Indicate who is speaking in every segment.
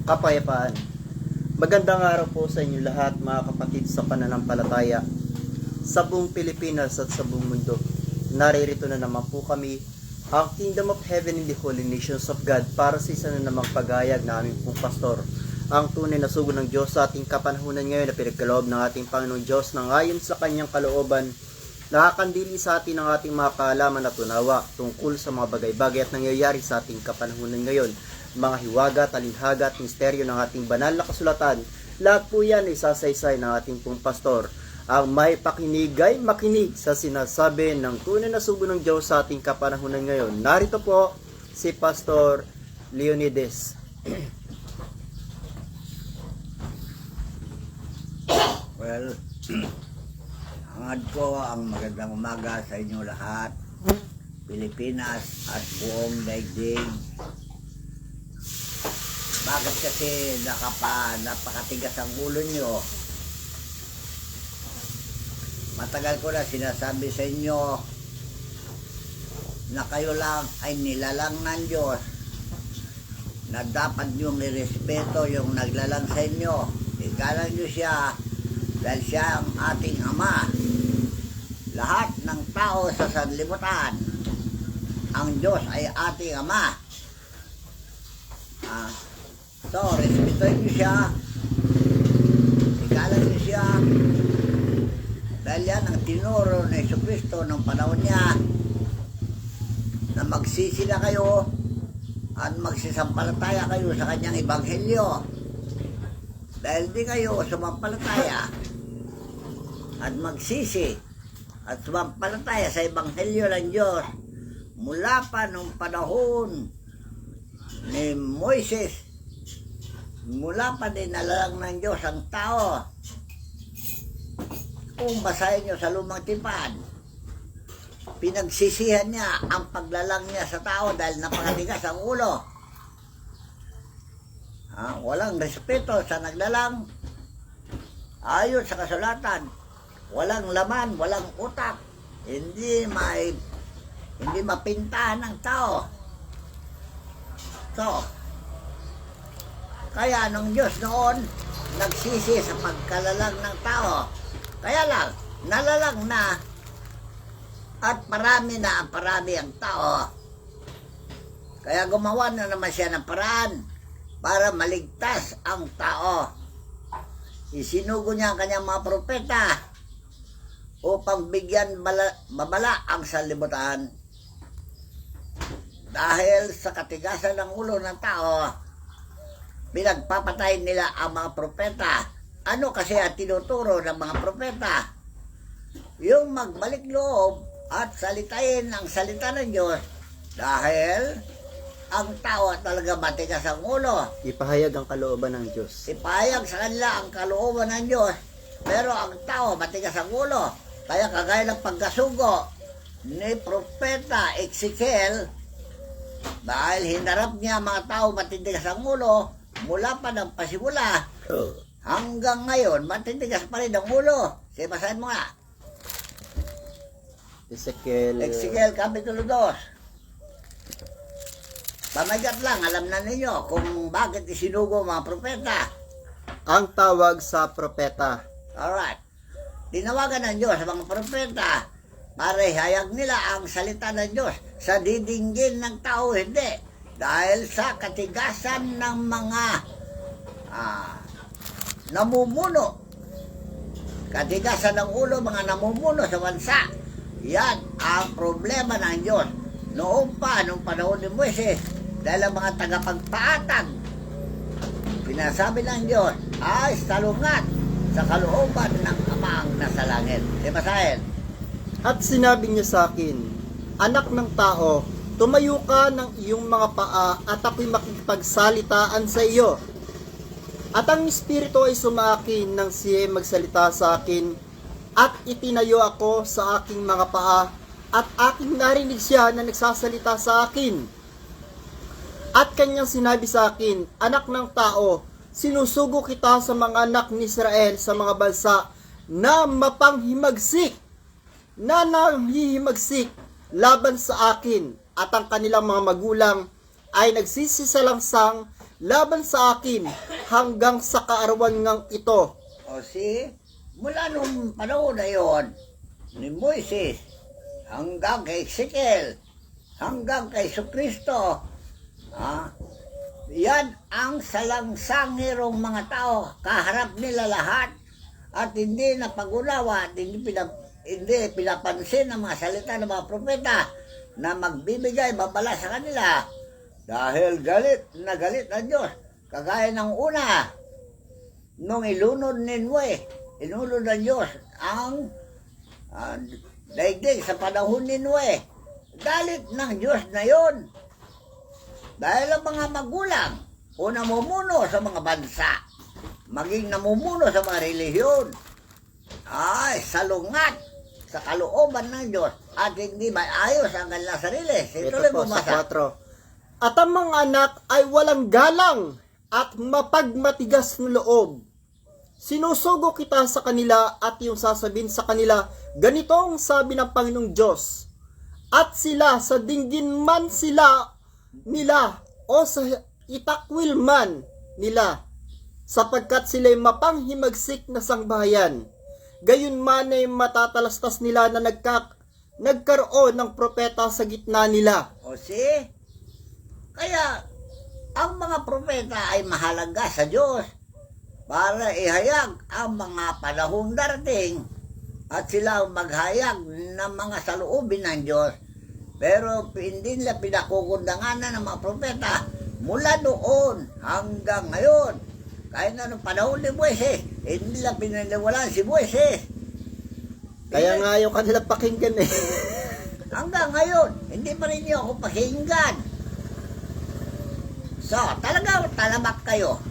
Speaker 1: Kapayapaan. Magandang araw po sa inyo lahat mga kapatid sa pananampalataya sa buong Pilipinas at sa buong mundo. Naririto na naman po kami, ang Kingdom of Heaven in the Holy Nations of God, para sa isa na namang pagayag na aming pong pastor, ang tunay na sugo ng Diyos sa ating kapanahunan ngayon na pinagkaloob ng ating Panginoong Diyos na ayon sa kanyang kalooban, nakakandili sa atin ang ating mga kaalaman at unawa tungkol sa mga bagay-bagay at nangyayari sa ating kapanahunan ngayon. Mga hiwaga, talinhaga at misteryo ng ating banal na kasulatan, lahat po yan ay sasaysay ng ating pong pastor. Ang may pakinig ay makinig sa sinasabi ng tunay na sugo ng Diyos sa ating kapanahunan ngayon. Narito po si Pastor Leonides.
Speaker 2: Well, hangad ko ang magandang umaga sa inyo lahat, Pilipinas at buong daigdig. Bakit kasi napakatigas ang ulo nyo? Matagal ko na sinasabi sa inyo na kayo lang ay nilalang ng Diyos, na dapat niyong irespeto yung naglalang sa inyo. Igalang nyo siya dahil siya ang ating Ama. Lahat ng tao sa sanlibutan, ang Diyos ay ating Ama. So, respetuhin niyo siya, igalang niyo siya, dahil yan ang tinuro ni Jesucristo ng panahon niya, na magsisi na kayo at magsisampalataya kayo sa kanyang ebanghelyo. Dahil di kayo sumampalataya at magsisi at sumampalataya sa ebanghelyo ng Diyos mula pa nung panahon ni Moises, mula pa din nalalang ng Diyos ang tao. Kung basahin nyo sa Lumang Tipan, pinagsisihan niya ang paglalang niya sa tao dahil napakatigas ang ulo. Walang respeto sa naglalang, ayon sa kasulatan, walang laman, walang utak, hindi mapintahan ng tao. So, kaya nung Diyos noon, nagsisi sa pagkalalang ng tao. Kaya lang, nalalang na at parami ang tao. Kaya gumawa na naman siya ng paraan para maligtas ang tao. Isinugo niya ang kanyang mga propeta upang bigyan babala ang sanlibutan. Dahil sa katigasan ng ulo ng tao, pinagpapatay nila ang mga propeta. Ano kasi ang tinuturo ng mga propeta? Yung magbalik loob at salitain ang salita ng Diyos, dahil ang tao talaga matigas ang ulo.
Speaker 1: Ipahayag ang kalooban ng Diyos.
Speaker 2: Ipahayag sa kanila ang kalooban ng Diyos, pero ang tao matigas ang ulo. Kaya kagaya ng pagkasugo ni Propeta Ezekiel, dahil hinarap niya mga tao matitigas ang ulo, mula pa ng pasimula hanggang ngayon, matitigas pa rin ang ulo. Sige, basahin mo nga. Ezekiel Kapitulo 2. Pamagat lang, alam na ninyo kung bakit isinugo mga propeta.
Speaker 1: Ang tawag sa propeta.
Speaker 2: Alright. Tinawagan ng Diyos sa mga propeta para ihayag nila ang salita ng Diyos. Sa didinggin ng tao, hindi. Dahil sa katigasan ng mga namumuno. Katigasan ng ulo, mga namumuno sa bansa. Yan ang problema ng Diyos. Noong panahon ni Moises, dahil ang mga tagapagpaatag, pinasabi ng Diyos ay salungat sa kalooban ng Amang nasa langit. Basahin.
Speaker 1: At sinabi niya sa akin, anak ng tao, tumayo ka ng iyong mga paa at ako'y makipagsalitaan sa iyo. At ang Espiritu ay sumakin nang siya magsalita sa akin, at itinayo ako sa aking mga paa, at aking narinig siya na nagsasalita sa akin. At kanyang sinabi sa akin, anak ng tao, sinusugo kita sa mga anak ni Israel sa mga bansa na mapanghimagsik, na nanghihimagsik laban sa akin, at ang kanilang mga magulang ay nagsisisalangsang laban sa akin hanggang sa kaarawan ngang ito.
Speaker 2: O mula nung panahon na yon, ni Moises, hanggang kay Ezekiel, hanggang kay Kristo, yan ang salangsangirong mga tao, kaharap nila lahat, at hindi napagunawa, at hindi pinapansin ang mga salita ng mga propeta na magbibigay babala sa kanila dahil galit ang Diyos. Kagaya ng una, nung ilunod ng Diyos ang daigdig sa panahon ni Noe. Galit ng Diyos na yon. Dahil ang mga magulang o namumuno sa mga bansa, maging namumuno sa mga relihiyon, ay salungat sa kalooban ng Diyos at hindi maayos ang kanilang sarili.
Speaker 1: Ito po sa 4. At ang mga anak ay walang galang at mapagmatigas ng loob. Sinusugo kita sa kanila at yung sasabihin sa kanila, ganito ang sabi ng Panginoong Diyos. At sila sa dinggin man nila o sa itakwil man nila, sapagkat sila'y mapanghimagsik na sangbahayan. Gayon man ay matatalastas nila na nagkaroon ng propeta sa gitna nila.
Speaker 2: Kaya ang mga propeta ay mahalaga sa Diyos para ihayag ang mga panahong darating at sila maghayag ng mga saloobin ng Diyos. Pero hindi nila pinakukundanganan ng mga propeta mula noon hanggang ngayon. Kahit na nung panahon ni Moises, hindi nila pinaniwalaan si Moises.
Speaker 1: Kaya nga yung kanila pakinggan eh.
Speaker 2: Hanggang ngayon, hindi pa rin niyo ako pakinggan. So, talamak kayo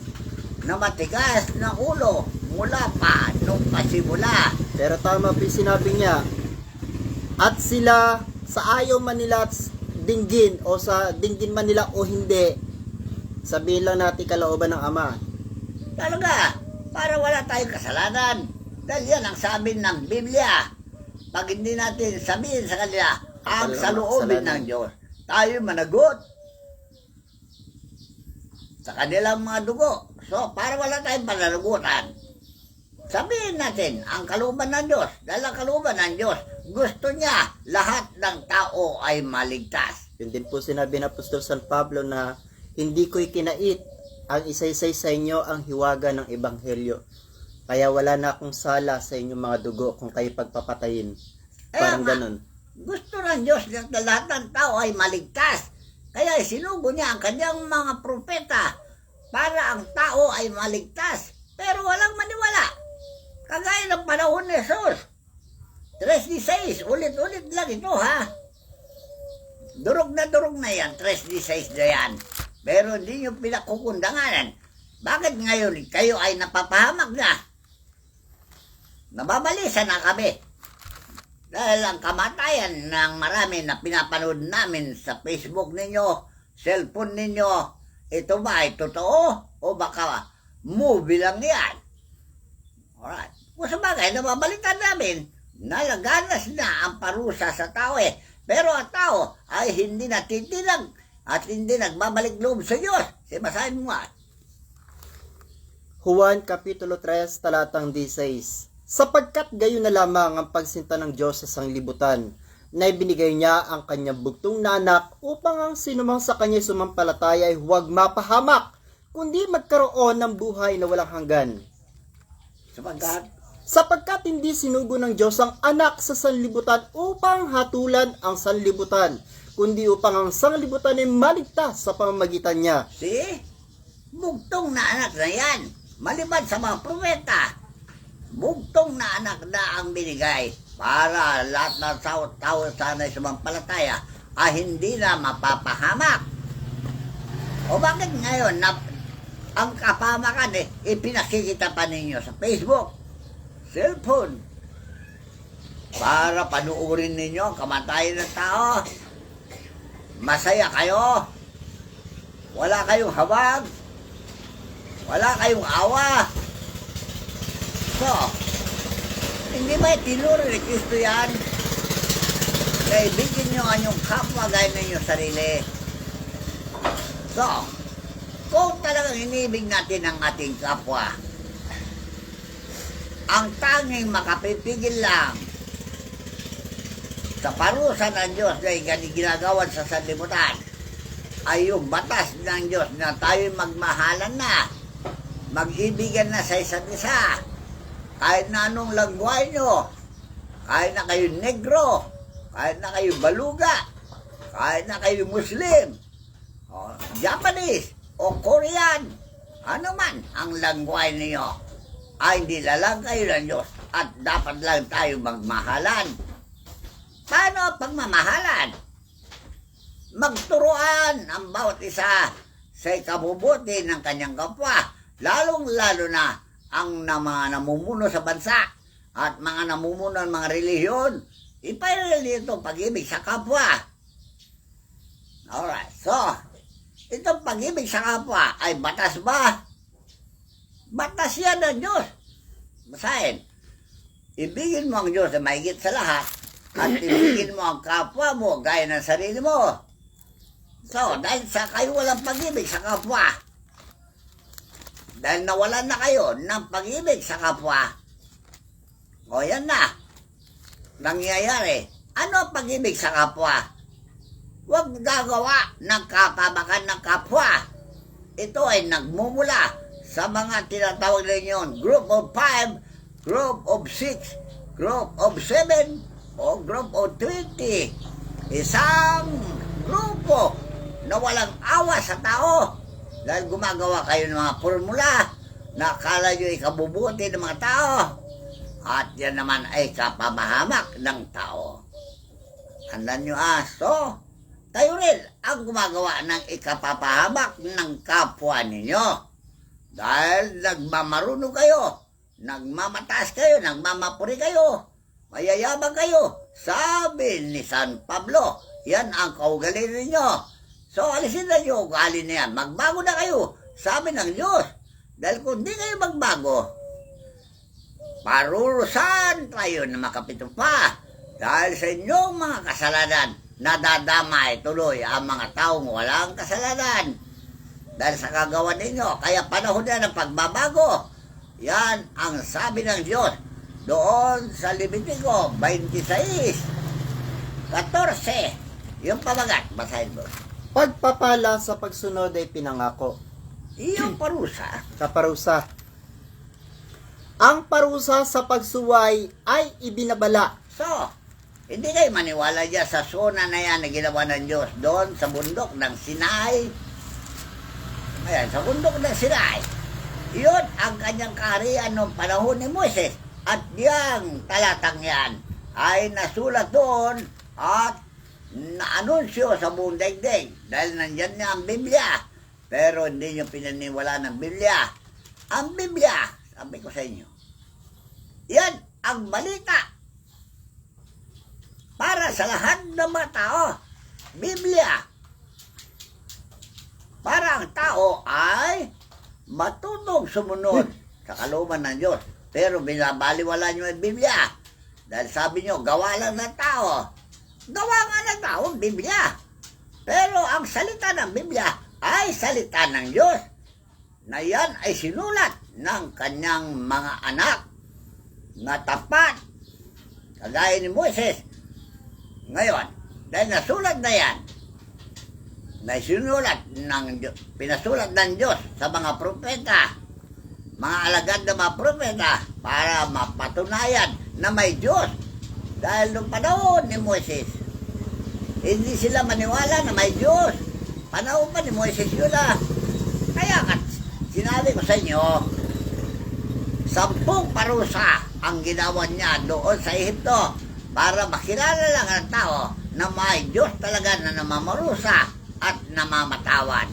Speaker 2: na matigas na ulo mula pa nung pasimula.
Speaker 1: Pero tama po yung sinabi niya. At sila sa ayaw man nila dinggin o sa dinggin man nila o hindi, sabihin lang natin kalooban ng Ama.
Speaker 2: Talaga, para wala tayong kasalanan. Dahil yan ang sabi ng Biblia. Pag hindi natin sabihin sa kanila ang saloobin ng Diyos, tayo managot sa kanilang mga dugo. So, para wala tayong pananagutan, sabihin natin ang kalooban ng Diyos. Dahil ang kalooban ng Diyos, gusto niya lahat ng tao ay maligtas.
Speaker 1: Yun din po sinabi ng Apostol San Pablo na hindi ko'y kinait ang isaysay sa inyo ang hiwaga ng Ebanghelyo. Kaya wala na akong sala sa inyong mga dugo kung kayo pagpapatayin. Parang ganun.
Speaker 2: Gusto ng Diyos na lahat ng tao ay maligtas. Kaya sinugo niya ang kanyang mga propeta para ang tao ay maligtas. Pero walang maniwala. Kagaya ng panahon ni Jesus. 3:16, ulit-ulit lang ito ha. Durog na yan, 3:16 na yan. Pero hindi nyo pinakukundanganan. Bakit ngayon kayo ay napapahamak na? Nababalisa na kami. Dahil ang kamatayan ng marami na pinapanood namin sa Facebook ninyo, cellphone ninyo, ito ba ay totoo? O baka movie lang yan? Alright. Kung sa bagay, nababalitan namin, nalaganas na ang parusa sa tao eh. Pero ang tao ay hindi natitinag at hindi nagbabalik loob sa Diyos. Basahin mo nga.
Speaker 1: Juan Kapitulo 3, talatang 16. Sapagkat gayon na lamang ang pagsinta ng Diyos sa sanglibutan, na ibinigay niya ang kanyang bugtong na anak upang ang sinumang sa kanya sumampalataya ay huwag mapahamak, kundi magkaroon ng buhay na walang hanggan. Sapagkat hindi sinugo ng Diyos ang anak sa sanlibutan upang hatulan ang sanlibutan, kundi upang ang sanlibutan ay maligtas sa pamamagitan niya.
Speaker 2: Bugtong na anak na yan. Maliban sa mga propeta, bugtong na anak na ang binigay para lahat ng tao sana'y sumampalataya ay hindi na mapapahamak. O bakit ngayon ang kapahamakan ipinakikita pa ninyo sa Facebook, cellphone, para panuorin ninyo ang kamatayan ng tao? Masaya kayo, wala kayong hawag, wala kayong awa. So, hindi ba tinuro ni Kristo yan? Kaibigin nyo ang inyong kapwa gaya ng inyong sarili. So, kung talagang inibig natin ang ating kapwa, ang tanging makapipigil lang sa parusa ng Diyos na ginagawa sa sanlibutan ay yung batas ng Diyos na tayo magmahalan na, mag-ibigan na sa isa't isa, kahit na anong lagway nyo, kahit na kayo negro, kahit na kayo baluga, kahit na kayo Muslim, o Japanese, o Korean, ano man ang lagway niyo, ay nilalang kayo ng Diyos at dapat lang tayo magmahalan. Paano pagmamahalan? Magturuan ang bawat isa sa ikabubuti ng kanyang kapwa, lalong-lalo na ang mga namumuno sa bansa at mga namumuno ng mga relihiyon. Ipairal dito pag-ibig sa kapwa. Alright, so, itong pag-ibig sa kapwa ay batas ba? Batas yan ng Diyos. Basahin. Ibigin mo ang Diyos na mahigit sa lahat at ibigin mo ang kapwa mo gaya ng sarili mo. So, dahil sa kayo walang pag-ibig sa kapwa, dahil nawalan na kayo ng pag-ibig sa kapwa, o yan na, nangyayari. Ano ang pag-ibig sa kapwa? Huwag gagawa ng kapabakan ng kapwa. Ito ay nagmumula sa mga tinatawag ninyo group of 5, group of 6, group of 7, o group of 20. Isang grupo na walang awa sa tao dahil gumagawa kayo ng mga formula na akala nyo ikabubuti ng mga tao at yan naman ay kapamahamak ng tao. Tandaan nyo so tayo rin ang gumagawa ng ikapapahamak ng kapwa ninyo dahil nagmamaruno kayo, nagmamataas kayo, nagmamapuri kayo, mayayabang kayo. Sabi ni San Pablo, yan ang kaugalingan ninyo. So, alisin na nyo ugali na yan. Magbago na kayo. Sabi ng Diyos. Dahil kung di kayo magbago, parurusan tayo na makapito pa. Dahil sa inyong mga kasalanan, nadadamay tuloy ang mga taong walang kasalanan. Dahil sa kagawa ninyo, kaya panahon na ng pagbabago. Yan ang sabi ng Diyos. Doon sa Levitico 26:14. Yung pamagat, basahin mo.
Speaker 1: Pagpapala sa pagsunod ay pinangako.
Speaker 2: Iyong parusa.
Speaker 1: Kaparusa. Ang parusa sa pagsuway ay ibinabala.
Speaker 2: So, hindi kayo maniwala dyan sa zona na yan na ginawa ng Diyos doon sa bundok ng Sinai. Ayan, sa bundok ng Sinai. Iyon ang kanyang kaharian noong panahon ni Moises. At diyang talatang yan ay nasulat doon at naanunsyo sa buong daigdig dahil nandyan niya ang Biblia. Pero hindi nyo pinaniwala ng Biblia. Ang Biblia, sabi ko sa inyo, yan ang balita para sa lahat ng mga tao. Biblia. Para ang tao ay matutong sumunod sa kalooban ng Diyos. Pero binabaliwala nyo ang Biblia. Dahil sabi nyo, gawa lang ng tao. Gawa nga ng tao ang Biblia. Pero ang salita ng Biblia ay salita ng Diyos. Na yan ay sinulat ng kanyang mga anak na tapat. Kagaya ni Moises. Ngayon, dahil nasulat na yan, na sinulat ng Diyos, pinasulat ng Diyos sa mga propeta, mga alagad na mga propeta para mapatunayan na may Diyos. Dahil noong panahon ni Moises, hindi sila maniwala na may Diyos. Panahon pa ni Moises yun Kaya sinabi ko sa inyo, 10 parusa ang ginawa niya doon sa Ehipto para makilala lang ang tao na may Diyos talaga na namamarusa at namamatawad.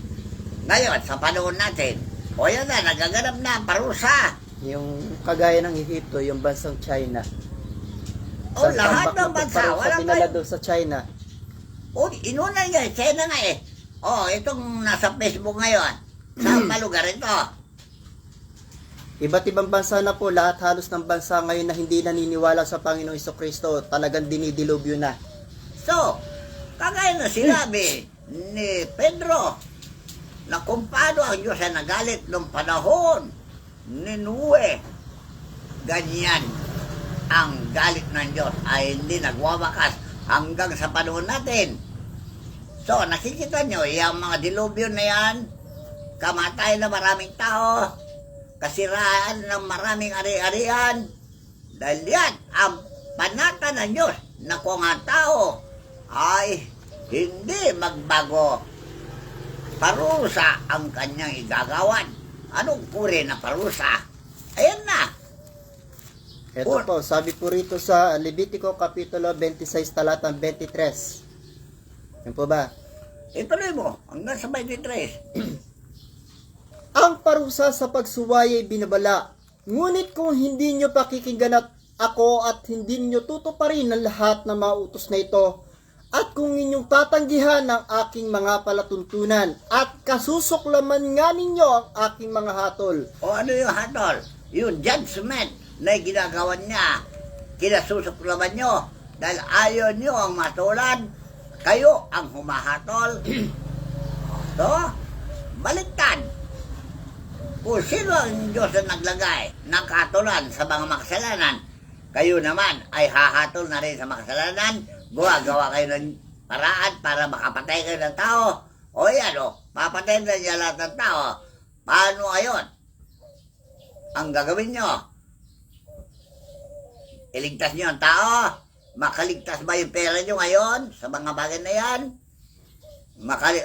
Speaker 2: Ngayon, sa panahon natin, o yan na, nagaganap na ang parusa.
Speaker 1: Yung kagaya ng Ehipto, yung bansang China.
Speaker 2: O lahat ng bansa, wala
Speaker 1: dinala
Speaker 2: kayo.
Speaker 1: doon sa China.
Speaker 2: O, inuna niya, China nga O, itong nasa Facebook ngayon, sa lugar ito.
Speaker 1: Iba't ibang bansa na po, lahat halos ng bansa ngayon na hindi naniniwala sa Panginoong Jesucristo, talagang dinidilubyo na.
Speaker 2: So, kagaya na sinabi ni Pedro, na kung paano ang Diyos ay nagalit noong panahon ni Noe. Ganyan ang galit ng Diyos ay hindi nagwawakas hanggang sa panahon natin. So, nakikita nyo, yung mga dilubyo na yan, kamatay na maraming tao, kasiraan ng maraming ari-arian, dahil yan ang panata ng Diyos na kung ang tao ay hindi magbago, parusa ang kanyang igagawan. Anong uri na parusa? Ayan na.
Speaker 1: Ito po, sabi po rito sa Levitico Kapitulo 26, talatang 23. Yan po ba?
Speaker 2: Ituloy mo, hanggang sa 23.
Speaker 1: Ang parusa sa pagsuway ay binabala. Ngunit kung hindi nyo pakikinggan at ako at hindi nyo tutuparin ang lahat ng mga utos na ito, at kung inyong tatanggihan ang aking mga palatuntunan, at kasusuklaman nga ninyo ang aking mga hatol.
Speaker 2: O ano yung hatol? Yung judgment na ginagawa niya, kinasusuklaman nyo, dahil ayaw nyo ang matulan, kayo ang humahatol. So, baliktad. Kung sino ang Diyos na naglagay ng katulan sa mga makasalanan, kayo naman ay hahatol na rin sa makasalanan, gawa kayo ng paraan para makapatay kayo ng tao. O yan o, papatay na niya lahat ng tao. Paano ngayon? Ang gagawin nyo? Iligtas nyo ang tao? Makaligtas ba yung pera nyo ngayon sa mga bagay na yan?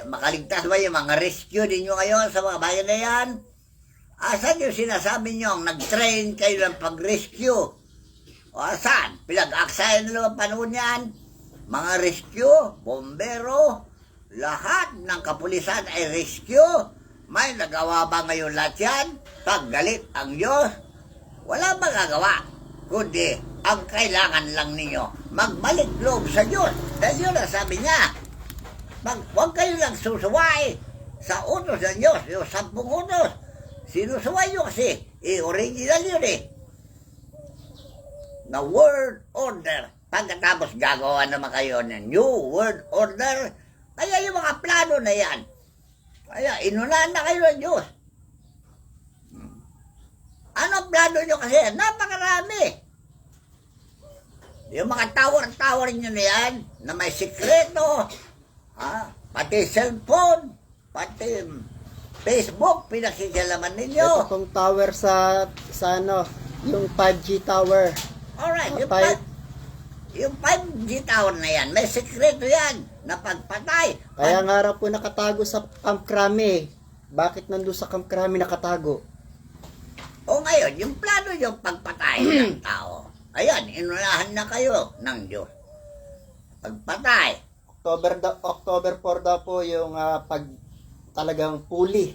Speaker 2: Makaligtas ba yung mga rescue ninyo ngayon sa mga bagay na yan? Asan yung sinasabi nyo nag-train kayo ng pag-rescue? O asan? Pinag-aksayan nila ang panahon yan? Mga rescue, bombero, lahat ng kapulisan ay rescue. May nagawa ba ngayon lahat yan? Pag galit ang Diyos, wala magagawa. Kundi, ang kailangan lang ninyo, magbalik loob sa Diyos. Dahil yun ang sabi niya, huwag kayo lang susuway sa utos ng Diyos, yung 10 utos. Sinusuway nyo kasi, original yun na word order. Pagkatapos gagawa naman kayo ng new word order, kaya yung mga plano na yan, kaya inunahan na kayo ng Diyos. Ano ang plano nyo kasi? Napakarami. Yung mga tower nyo na yan, na may sikreto, pati cellphone, pati Facebook, pinakikalaman ninyo.
Speaker 1: Ito pong tower sa ano, yung 5G tower.
Speaker 2: Alright,
Speaker 1: Five-
Speaker 2: yung 5G tower na yan, may sikreto yan na pagpatay.
Speaker 1: Kaya nga raw po nakatago sa Camp Crame. Bakit nandun sa Camp Crame nakatago?
Speaker 2: O ngayon, yung plano yung pagpatay ng tao. Ayan, inunahan na kayo ng Diyos. Pagpatay.
Speaker 1: October 4 daw po yung pag talagang puli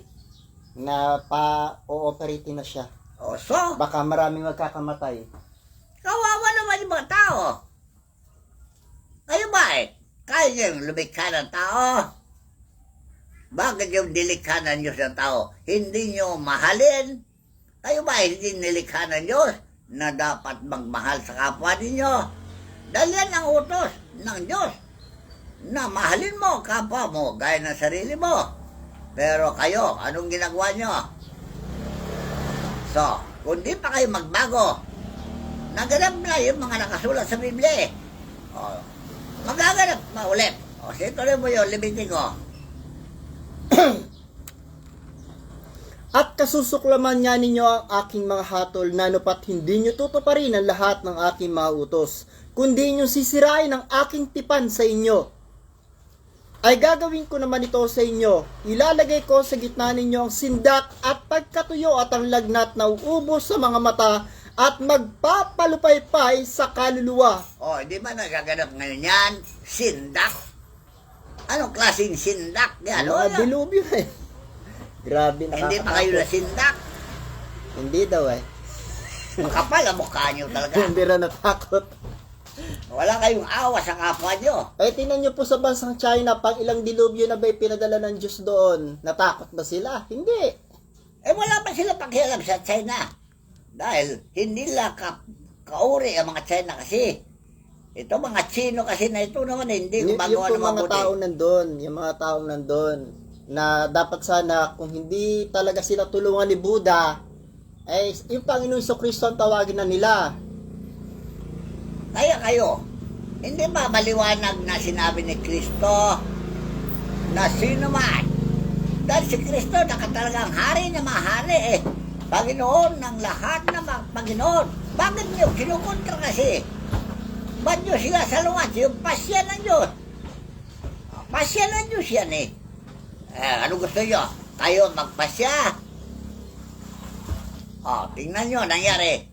Speaker 1: na pa-ooperate na siya.
Speaker 2: O so,
Speaker 1: Baka maraming magkakamatay.
Speaker 2: kawawa naman yung mga tao. Kayo ba kaya niyong lumikha ng tao? Bakit yung nilikha ng Diyos ng tao? Hindi niyo mahalin? Kayo ba hindi nilikha ng Diyos na dapat magmahal sa kapwa ninyo? Dahil yan ang utos ng Diyos na mahalin mo kapwa mo gaya ng sarili mo. Pero kayo, anong ginagawa nyo? So, kung di pa kayo magbago, naganap na yung mga nakasulat sa Biblia. O, magaganap na ulit. O, tuloy mo yun, Levitico.
Speaker 1: At kasusuklaman niya ninyo ang aking mga hatol na nupat hindi nyo tutuparin ang lahat ng aking mga utos, kundi nyo sisirain ang aking tipan sa inyo. Ay gagawin ko naman ito sa inyo. Ilalagay ko sa gitna ninyo ang sindak at pagkatuyo at ang lagnat na uubos sa mga mata at magpapalupaypay sa kaluluwa.
Speaker 2: O, di ba nagaganap ngayon yan? Sindak? Anong klaseng sindak yan? O,
Speaker 1: Mga dilubyo eh. Grabe,
Speaker 2: hindi pa kayo na sindak.
Speaker 1: Hindi daw eh.
Speaker 2: Makapal ang mukha nyo talaga.
Speaker 1: Hindi na natakot.
Speaker 2: Wala kayong awa sa kapwa nyo.
Speaker 1: Ay, tingnan nyo po sa bansang China, pang ilang dilubyo na ba'y pinadala ng Diyos doon? Natakot ba sila? Hindi.
Speaker 2: Wala pa sila pakialam sa China. Dahil hindi nila kauri ang mga China kasi. Ito mga Chino kasi na ito naman hindi
Speaker 1: Yung
Speaker 2: gumagawa
Speaker 1: po
Speaker 2: ng
Speaker 1: mga
Speaker 2: mabuti.
Speaker 1: taong nandun, yung mga taong nandun, na dapat sana kung hindi talaga sila tulungan ni Buddha, eh yung Panginoon Jesucristo ang tawagin na nila.
Speaker 2: Kaya kayo, hindi ba maliwanag na sinabi ni Kristo na sino man? Dahil si Kristo nakatalagang hari na mahari eh. Panginoon ng lahat na Panginoon. Bakit niyo kinukontra kasi? Ba't niyo sila salungat? Yung pasya ng Diyos. Pasya ng Diyos yan eh. Ano gusto niyo? Kayo magpasya. Tingnan niyo, nangyari.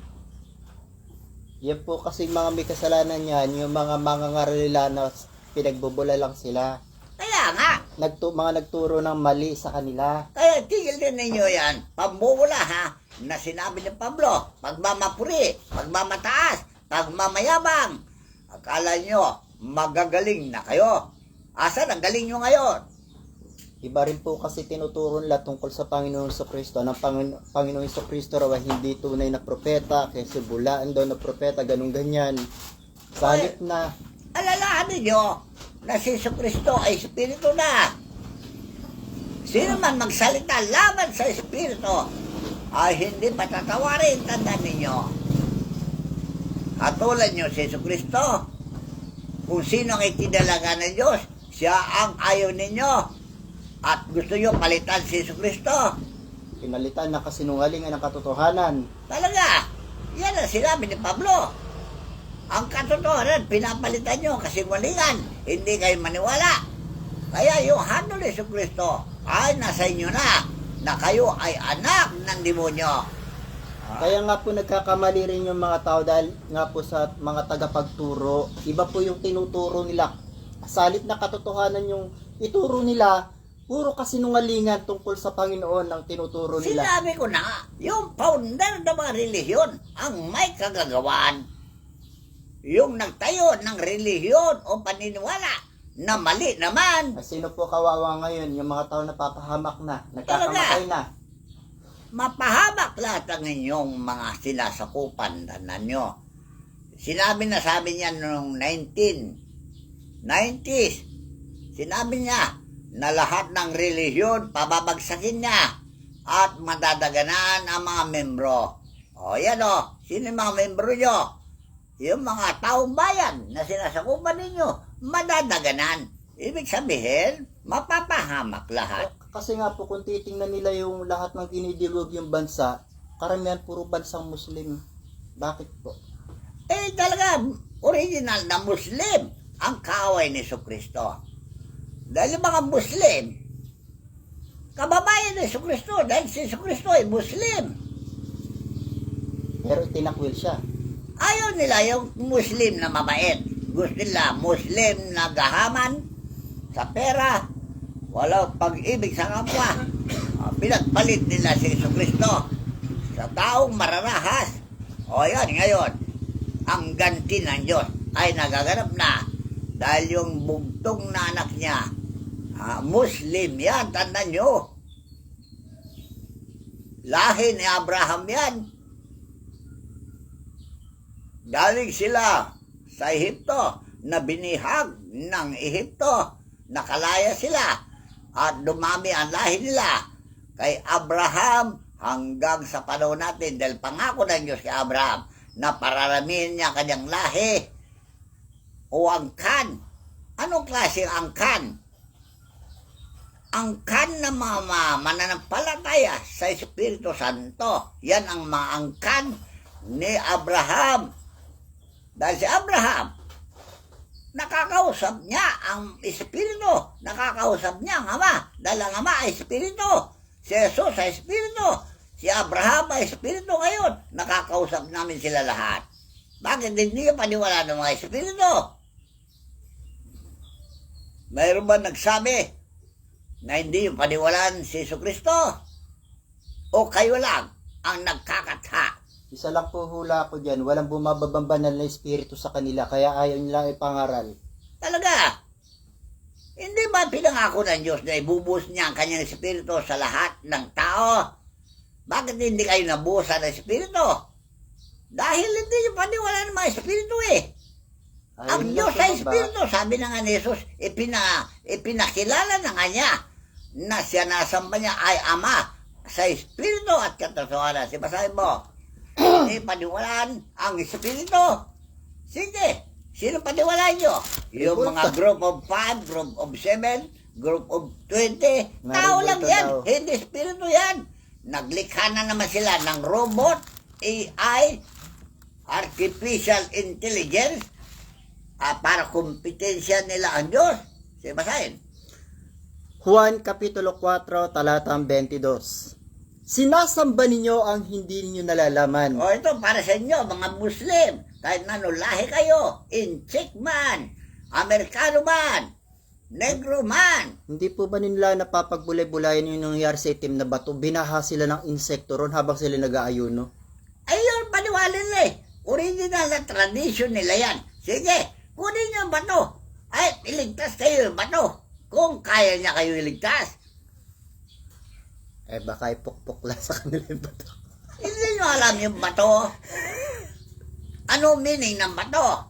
Speaker 1: Yan po kasi mga may kasalanan yan, yung mga mangangarilila na pinagbubula lang sila.
Speaker 2: Kaya nga.
Speaker 1: Mga nagturo ng mali sa kanila.
Speaker 2: Kaya tigil din ninyo yan. Pambubula ha. Na sinabi ni Pablo. Pagmamapuri. Pagmamataas. Pagmamayabang. Akala nyo magagaling na kayo. Asan ang galing nyo ngayon?
Speaker 1: Iba rin po kasi tinuturo nila tungkol sa Panginoong Jesucristo. Ng Panginoong Jesucristo raw ay hindi tunay na propeta, kasi bulaan daw na propeta, ganun ganyan. Sa halip na
Speaker 2: Alalahan ninyo na si Jesucristo ay Espiritu na. Sino man magsalita laban sa Espiritu ay hindi patatawarin. Tandaan ninyo. Katulad nyo si Jesucristo, kung sino ang itinalaga ng Diyos, siya ang ayaw ninyo. At gusto nyo palitan si Jesucristo.
Speaker 1: pinalitan na kasinungalingan ng katotohanan.
Speaker 2: Talaga, yan ang sinabi ni Pablo. Ang katotohanan, pinapalitan nyo kasi malingan. Hindi kayo maniwala. Kaya yung handle ni Jesucristo ay nasa inyo na kayo ay anak ng demonyo.
Speaker 1: Kaya nga po nagkakamali rin yung mga tao dahil nga po sa mga tagapagturo, iba po yung tinuturo nila. Salit na katotohanan yung ituro nila, puro kasinungalingan tungkol sa Panginoon ang tinuturo nila.
Speaker 2: Sinabi ko na, yung founder ng mga relihiyon ang may kagagawan. Yung nagtayo ng relihiyon o paniniwala na mali naman.
Speaker 1: Sino po kawawa ngayon? Yung mga tao na papahamak na, nagkakamatay na.
Speaker 2: Mapahamak lahat ang inyong mga sinasakupan. Tanan nyo. Sinabi na sabi niya noong 1990s, sinabi niya na lahat ng relihiyon pababagsakin niya at madadaganan ang mga membro. O yan o, sino yung mga membro nyo? Yung mga taong bayan na sinasakupan ninyo, madadaganan. Ibig sabihin, mapapahamak lahat.
Speaker 1: Kasi nga po kung titingnan nila yung lahat ng dinidilog yung bansa, karamihan puro bansang Muslim. Bakit po?
Speaker 2: Eh talaga, original na Muslim ang kaaway ni Jesucristo. Dahil yung mga Muslim, kababayan ni Jesucristo, dahil si Jesucristo ay Muslim.
Speaker 1: Pero tinakwil siya.
Speaker 2: Ayaw nila yung Muslim na mabait. Gusto nila Muslim na gahaman sa pera, walang pag-ibig sa kapwa. Pinagpalit nila si Jesucristo sa taong mararahas. O yan, ngayon, ang ganti ng Diyos ay nagaganap na dahil yung bugtong na anak niya, Muslim yan, tandaan nyo. Lahi ni Abraham yan. Galing sila sa Ehipto na binihag ng Ehipto. Nakalaya sila at dumami ang lahi nila kay Abraham hanggang sa panahon natin dahil pangako ng Diyos kay Abraham na pararamihin niya kanyang lahi o angkan. Anong klase ang angkan? Angkan na mga mananampalataya sa Espiritu Santo. Yan ang mga angkan ni Abraham. Dahil si Abraham, nakakausap niya ang Espiritu. Nakakausap niya ang Ama. Dahil ang Ama ay Espiritu. Si Jesus ay Espiritu. Si Abraham ay Espiritu ngayon. Nakakausap namin sila lahat. Bakit hindi niyo paniwala ng mga Espiritu? Mayroon ba nagsabi na hindi yung paniwalaan si Jesucristo? O kayo lang ang nagkakatha?
Speaker 1: Isa lang po hula ko dyan, walang bumababang banal na espiritu sa kanila, kaya ayaw nilang ipangaral.
Speaker 2: Talaga? Hindi ba pinangako ng Diyos na ibubuhos niya ang kanyang espiritu sa lahat ng tao? Bakit hindi kayo nabuhusan ng espiritu? Dahil hindi yung paniwala ng mga espiritu eh. Ang Diyos sa espiritu, sabi na nga ni Jesus, ipinakilala na nga niya na siya nasamba niya ay Ama sa Espiritu at katotohanan. Si basahin mo. Hindi paniwalaan ang Espiritu. Sige, sino paniwalaan nyo? Yung mga group of 5, group of 7, group of 20. Tao lang yan, hindi Espiritu yan. Naglikha na naman sila ng robot, AI, artificial intelligence, para kompetensya nila ang Diyos. Sige, basahin.
Speaker 1: Juan Kapitulo 4, talatang 22. Sinasamba ninyo ang hindi ninyo nalalaman.
Speaker 2: O ito, para sa inyo, mga Muslim, kahit na lahi kayo, Inchik man, Amerikano man, Negro man.
Speaker 1: Hindi po ba nila napapagbulay-bulayan yung nangyayari sa itim na bato? Binaha sila ng insekto ron habang sila nag-aayuno.
Speaker 2: Ayun, paniwala nila eh. Original na tradition nila yan. Sige, kunin niyo ang bato. Ay, iligtas kayo yung bato. Kung kaya niya kayo iligtas.
Speaker 1: Eh baka ipukpok lang sa kanila yung bato.
Speaker 2: Hindi niyo alam yung bato. Ano meaning ng bato?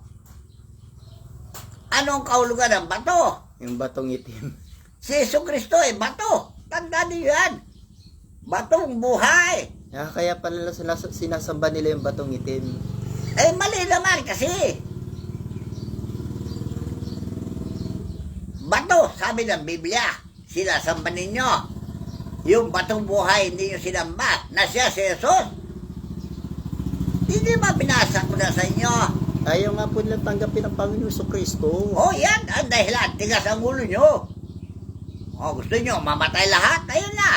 Speaker 2: Anong kahulugan ng bato?
Speaker 1: Yung batong itim.
Speaker 2: Si Jesucristo eh, bato. Tandaan niyo yan. Batong buhay.
Speaker 1: Kaya pala sinasamba nila yung batong itim.
Speaker 2: Eh, mali naman kasi. Bato, sabi ng Biblia, sinasamba ninyo. Yung batong buhay, hindi nyo sinamba, na siya si Jesus. Hindi ba binasa ko na sa inyo?
Speaker 1: Ayaw nga po nilang tanggapin ang Panginoon Jesucristo.
Speaker 2: Oh, yan ang dahilan. Tigas ang ulo nyo. Oh, gusto nyo mamatay lahat? Ayun na.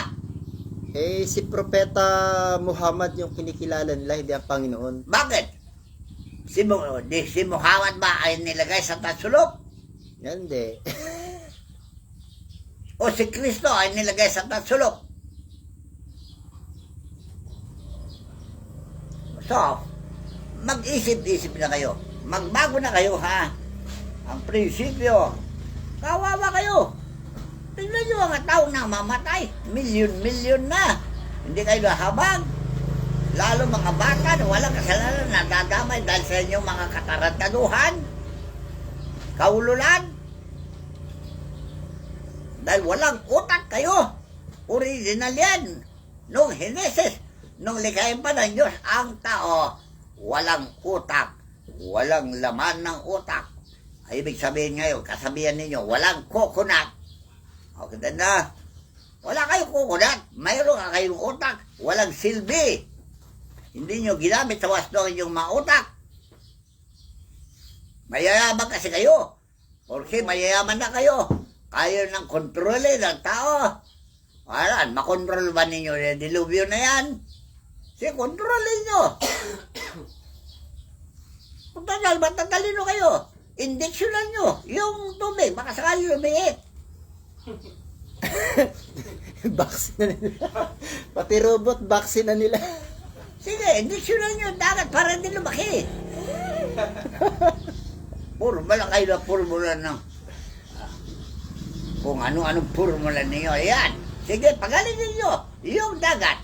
Speaker 1: Eh, si Propeta Muhammad yung kinikilala nila, hindi ang Panginoon.
Speaker 2: Bakit? Si Muhammad ba ay nilagay sa tatsulok?
Speaker 1: Yan, hindi.
Speaker 2: O si Kristo ay nilagay sa tatsulok? So, mag-isip-isip na kayo. Magbago na kayo, ha? Ang prinsipyo. Kawawa kayo. Tingnan nyo ang tao na mamatay. Milyon-milyon na. Hindi kayo nahabag. Lalo mga bata na walang kasalanan na dadamay dahil sa inyong mga katarantaduhan. Kaululan. Dahil walang utak kayo. Original yan. Nung Henesis, nung likayin pa ng Diyos ang tao, walang utak. Walang laman ng utak. Ay, ibig sabihin ngayon, kasabihan ninyo, walang coconut. Okay na. Wala kayong coconut. Mayroon ka kayong utak. Walang silbi. Hindi nyo ginamit sa wasto ang inyong mga utak. Mayayaman kasi kayo. Porque mayayaman na kayo. Kayo nang kontrolin ng tao. Alam, makontrol ba ninyo yung dilubyo na yan? Sige, kontrolin nyo. Kung tagal, matatalino kayo. Indeksyonan nyo. Yung tubig, baka sakali lumiit.
Speaker 1: Vaccine na nila. Pati robot, vaccine na nila.
Speaker 2: Sige, indeksyonan nyo yung dagat para hindi lumaki. Formula kayo na formula ng kung ano-anong formula niyo. Ayan. Sige, pagalingin nyo yung dagat.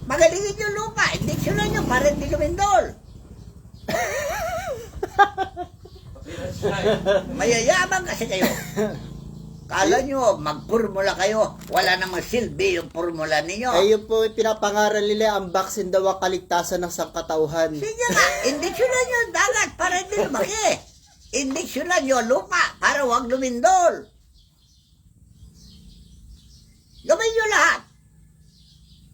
Speaker 2: Pagalingin nyo lupa. Indeksyonan nyo para hindi lumindol. Mayayaman kasi kayo. Kala nyo, mag-formula kayo. Wala namang silbi yung formula ninyo.
Speaker 1: Ayun po, pinapangaral nila ang vaccine daw ang kaligtasan ng sangkatauhan.
Speaker 2: Sige nga, indeksyonan nyo yung dagat para hindi lumaki. Indeksyonan nyo lupa para huwag lumindol. Gawin nyo lahat.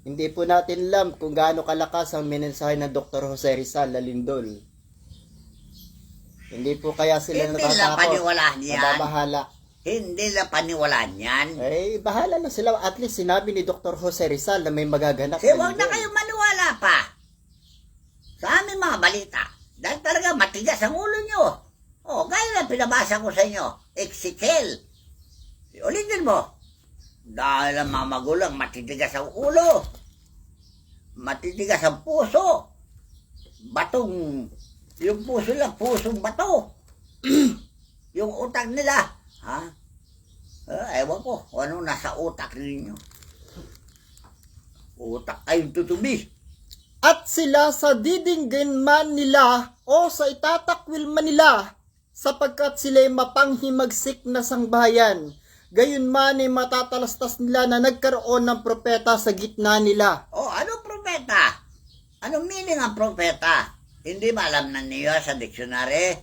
Speaker 1: Hindi po natin alam kung gaano kalakas ang mensahe ng Dr. Jose Rizal Lalindol. Hindi po kaya sila
Speaker 2: Hindi na
Speaker 1: natatakot.
Speaker 2: paniwalaan yan.
Speaker 1: Nababahala.
Speaker 2: Hindi na paniwalaan yan.
Speaker 1: Eh, bahala na sila. At least sinabi ni Dr. Jose Rizal na may magaganap.
Speaker 2: Kasi huwag na kayong maniwala pa sa aming mga balita. Dahil talaga matigas ang ulo nyo. O, gaya na pinabasa ko sa inyo. Ezekiel. Ulitin mo. Dahil ang mga magulang matitigas ang ulo. Matitigas ang puso. Batong, yung puso lang, pusong bato. Yung utak nila. Ha? Ewan ko, ano nasa utak ninyo. Utak kayong tutubi.
Speaker 1: At sila sa didinggin man nila o sa itatakwil man nila sapagkat sila'y mapanghimagsik na sangbahayan Gayunman ay matatalastas nila na nagkaroon ng propeta sa gitna nila.
Speaker 2: O, anong propeta? Anong meaning ang propeta? Hindi ba alam na niyo sa dictionary?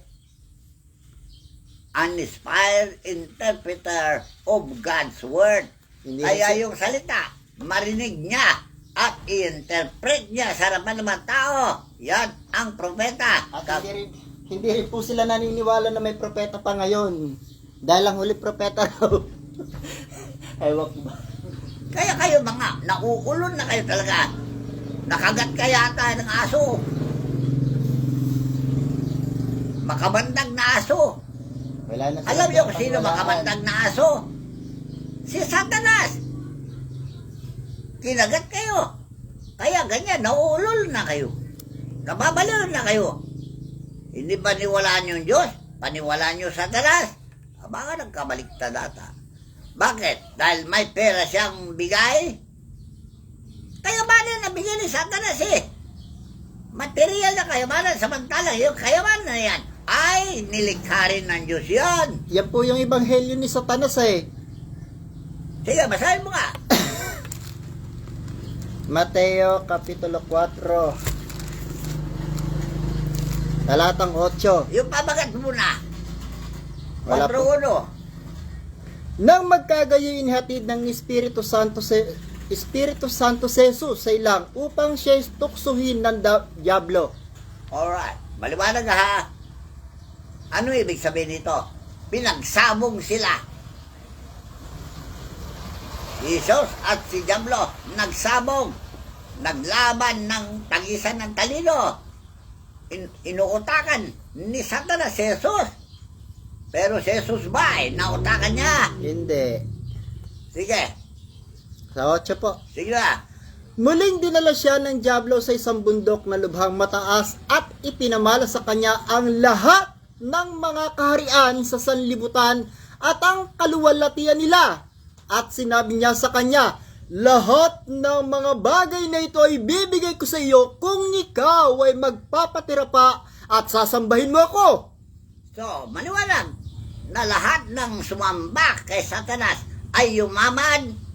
Speaker 2: An inspired interpreter of God's word.
Speaker 1: Hindi
Speaker 2: Kaya
Speaker 1: kasi-
Speaker 2: yung salita, marinig niya at i-interpret niya sa harapan ng mga tao. Yan ang propeta.
Speaker 1: At hindi rin po sila naniniwala na may propeta pa ngayon. Dahil ang huli propeta raw. Ewan ko ba?
Speaker 2: Kaya kayo mga, nauulon na kayo talaga. Nakagat ka yata ng aso. Makabandag na aso.
Speaker 1: Wala na sila
Speaker 2: Alam niyo kung sino
Speaker 1: pangwalaan.
Speaker 2: makabandag na aso? Si Satanas. Kinagat kayo. Kaya ganyan, nauulol na kayo. Nababaliw na kayo. Hindi paniwalaan yung Diyos? Paniwalaan yung Satanas? Baka nagkabaliktad ata. Bakit? Dahil may pera siyang bigay? Kayamanan na bigay ni Satanas eh. Material na kayamanan, samantalang yung kayamanan na yan ay nilikha rin ng Diyos yan.
Speaker 1: Yan po yung ebanghelyo ni Satanas eh.
Speaker 2: Sige, basahin mo nga.
Speaker 1: Mateo Kapitulo 4 Talatang 8.
Speaker 2: Yung pabagat muna.
Speaker 1: Wala po.
Speaker 2: 4-1.
Speaker 1: Nang magkagayo inhatid ng Espiritu Santo sa Jesus sa ilang upang siya tuksuhin ng diablo.
Speaker 2: Alright. Maliwanag ha. Ano ibig sabihin nito? Pinagsabong sila. Jesus at si Diablo nagsabong. Naglaban ng tagisan ng talino. Inuutakan ni Satanas si Jesus. Pero si Jesus ba ay nautakan niya?
Speaker 1: Hindi.
Speaker 2: Sige.
Speaker 1: Sa 8 po.
Speaker 2: Sige na.
Speaker 1: Muling dinala siya ng diablo sa isang bundok na lubhang mataas at ipinamala sa kanya ang lahat ng mga kaharian sa sanlibutan at ang kaluwalhatian nila. At sinabi niya sa kanya, lahat ng mga bagay na ito ay bibigay ko sa iyo kung ikaw ay magpapatira pa at sasambahin mo ako.
Speaker 2: So, maliwanag na lahat ng sumamba kay Satanas ay yumaman.